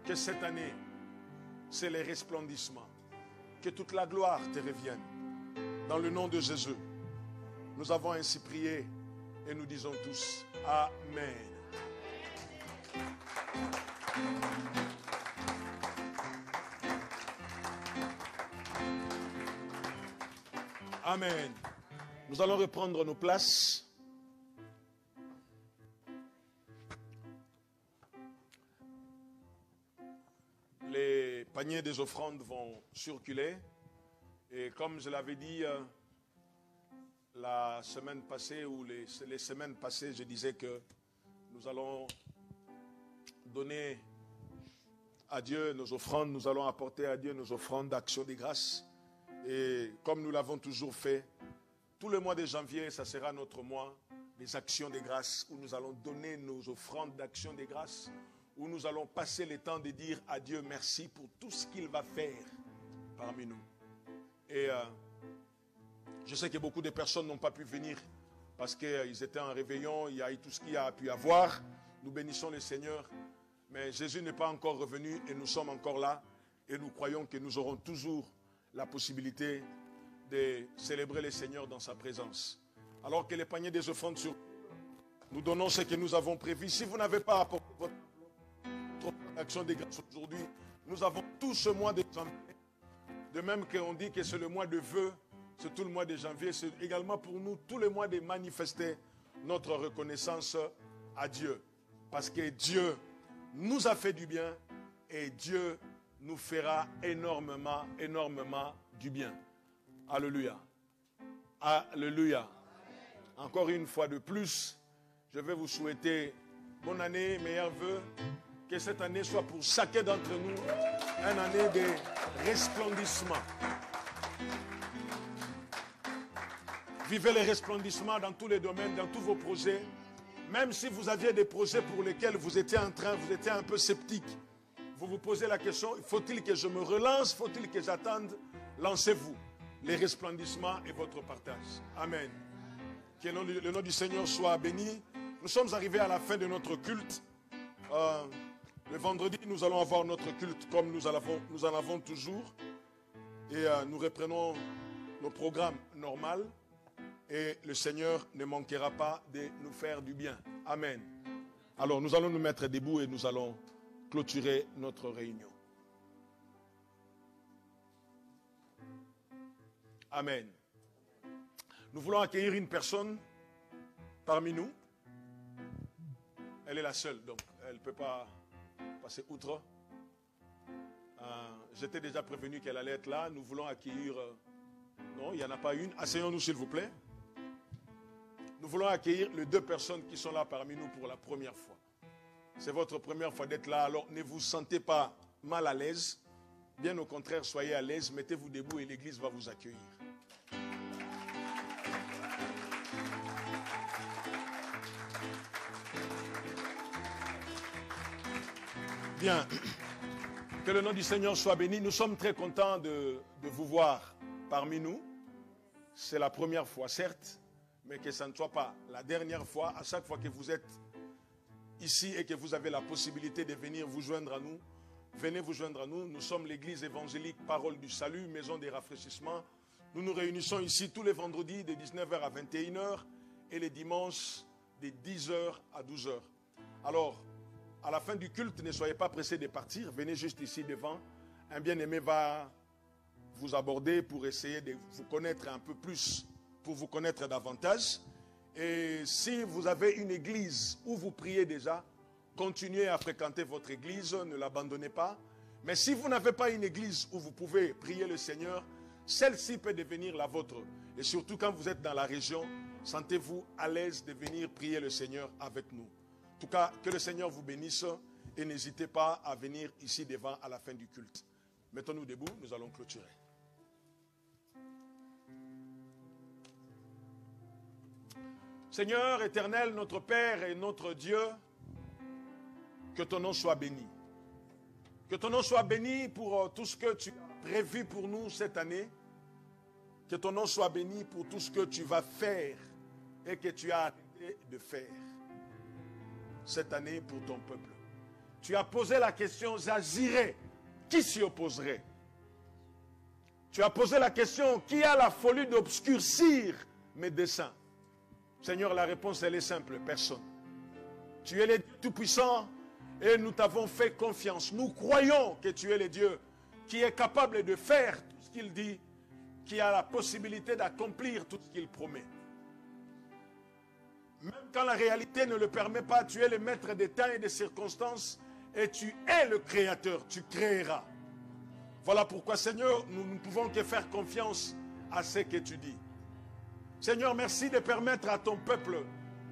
que cette année, c'est les resplendissements. Que toute la gloire te revienne. Dans le nom de Jésus, nous avons ainsi prié et nous disons tous Amen. Amen. Nous allons reprendre nos places. Les paniers des offrandes vont circuler. Et comme je l'avais dit la semaine passée ou les semaines passées, je disais que nous allons donner à Dieu nos offrandes, nous allons apporter à Dieu nos offrandes d'action de grâce. Et comme nous l'avons toujours fait, tout le mois de janvier, ça sera notre mois des actions de grâce, où nous allons donner nos offrandes d'action de grâce, où nous allons passer le temps de dire à Dieu merci pour tout ce qu'il va faire parmi nous. Et je sais que beaucoup de personnes n'ont pas pu venir parce qu'ils étaient en réveillon, il y a eu tout ce qu'il y a pu avoir. Nous bénissons le Seigneur, mais Jésus n'est pas encore revenu et nous sommes encore là. Et nous croyons que nous aurons toujours la possibilité de célébrer le Seigneur dans sa présence. Alors que les paniers des offrandes sur nous donnons ce que nous avons prévu. Si vous n'avez pas apporté votre action de grâce aujourd'hui, nous avons tout ce mois de janvier. De même qu'on dit que c'est le mois de vœux, c'est tout le mois de janvier, c'est également pour nous tout le mois de manifester notre reconnaissance à Dieu. Parce que Dieu nous a fait du bien et Dieu nous fera énormément, énormément du bien. Alléluia. Alléluia. Encore une fois de plus, je vais vous souhaiter bonne année, meilleurs vœux. Que cette année soit pour chacun d'entre nous une année de resplendissement. Vivez les resplendissements dans tous les domaines, dans tous vos projets. Même si vous aviez des projets pour lesquels vous étiez un peu sceptique. Vous vous posez la question, faut-il que je me relance? Faut-il que j'attende? Lancez-vous. Les resplendissements et votre partage. Amen. Que le nom du Seigneur soit béni. Nous sommes arrivés à la fin de notre culte. Le vendredi, nous allons avoir notre culte comme nous en avons toujours. Et nous reprenons nos programmes normaux. Et le Seigneur ne manquera pas de nous faire du bien. Amen. Alors, nous allons nous mettre debout et nous allons clôturer notre réunion. Amen. Nous voulons accueillir une personne parmi nous. Elle est la seule, donc elle ne peut pas passer outre. J'étais déjà prévenu qu'elle allait être là. Nous voulons accueillir... non, il n'y en a pas une. Asseyons-nous s'il vous plaît. Nous voulons accueillir les deux personnes qui sont là parmi nous pour la première fois. C'est votre première fois d'être là, alors ne vous sentez pas mal à l'aise. Bien au contraire, soyez à l'aise, mettez-vous debout et l'église va vous accueillir. Bien, que le nom du Seigneur soit béni. Nous sommes très contents de vous voir parmi nous. C'est la première fois, certes, mais que ça ne soit pas la dernière fois. À chaque fois que vous êtes ici et que vous avez la possibilité de venir vous joindre à nous, venez vous joindre à nous. Nous sommes l'église évangélique Parole du Salut, maison des rafraîchissements. Nous nous réunissons ici tous les vendredis de 19h à 21h et les dimanches de 10h à 12h. Alors, à la fin du culte, ne soyez pas pressés de partir. Venez juste ici devant. Un bien-aimé va vous aborder pour essayer de vous connaître un peu plus, pour vous connaître davantage. Et si vous avez une église où vous priez déjà, continuez à fréquenter votre église, ne l'abandonnez pas. Mais si vous n'avez pas une église où vous pouvez prier le Seigneur, celle-ci peut devenir la vôtre. Et surtout quand vous êtes dans la région, sentez-vous à l'aise de venir prier le Seigneur avec nous. En tout cas, que le Seigneur vous bénisse et n'hésitez pas à venir ici devant à la fin du culte. Mettons-nous debout, nous allons clôturer. Seigneur éternel, notre Père et notre Dieu, que ton nom soit béni. Que ton nom soit béni pour tout ce que tu as prévu pour nous cette année. Que ton nom soit béni pour tout ce que tu vas faire et que tu as arrêté de faire cette année pour ton peuple. Tu as posé la question, j'agirai, qui s'y opposerait? Tu as posé la question, qui a la folie d'obscurcir mes desseins? Seigneur, la réponse, elle est simple, personne. Tu es le Dieu Tout-Puissant et nous t'avons fait confiance. Nous croyons que tu es le Dieu qui est capable de faire tout ce qu'il dit, qui a la possibilité d'accomplir tout ce qu'il promet. Même quand la réalité ne le permet pas, tu es le maître des temps et des circonstances et tu es le créateur, tu créeras. Voilà pourquoi, Seigneur, nous ne pouvons que faire confiance à ce que tu dis. Seigneur, merci de permettre à ton peuple,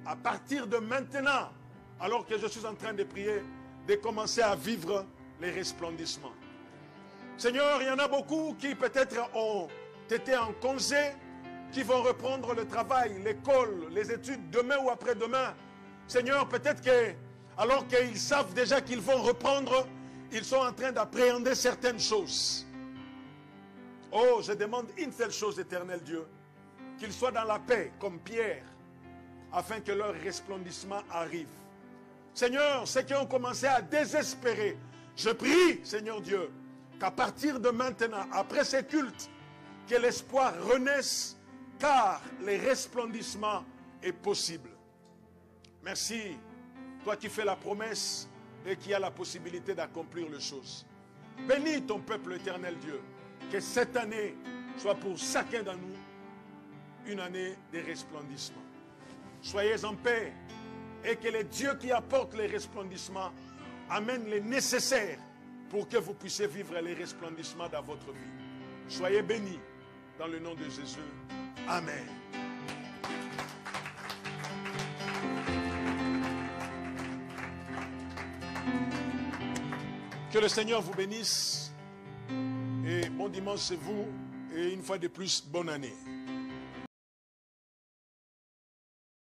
à partir de maintenant, alors que je suis en train de prier, de commencer à vivre les resplendissements. Seigneur, il y en a beaucoup qui peut-être ont été en congé, qui vont reprendre le travail, l'école, les études demain ou après-demain. Seigneur, peut-être que, alors qu'ils savent déjà qu'ils vont reprendre, ils sont en train d'appréhender certaines choses. Oh, je demande une seule chose, éternel Dieu, qu'ils soient dans la paix comme Pierre, afin que leur resplendissement arrive. Seigneur, ceux qui ont commencé à désespérer, je prie, Seigneur Dieu, qu'à partir de maintenant, après ces cultes, que l'espoir renaisse, car le resplendissement est possible. Merci, toi qui fais la promesse et qui as la possibilité d'accomplir les choses. Bénis ton peuple éternel Dieu, que cette année soit pour chacun d'entre nous une année de resplendissement. Soyez en paix et que le Dieu qui apporte les resplendissements amène les nécessaires pour que vous puissiez vivre les resplendissements dans votre vie. Soyez bénis dans le nom de Jésus. Amen. Que le Seigneur vous bénisse et bon dimanche c'est vous et une fois de plus, bonne année.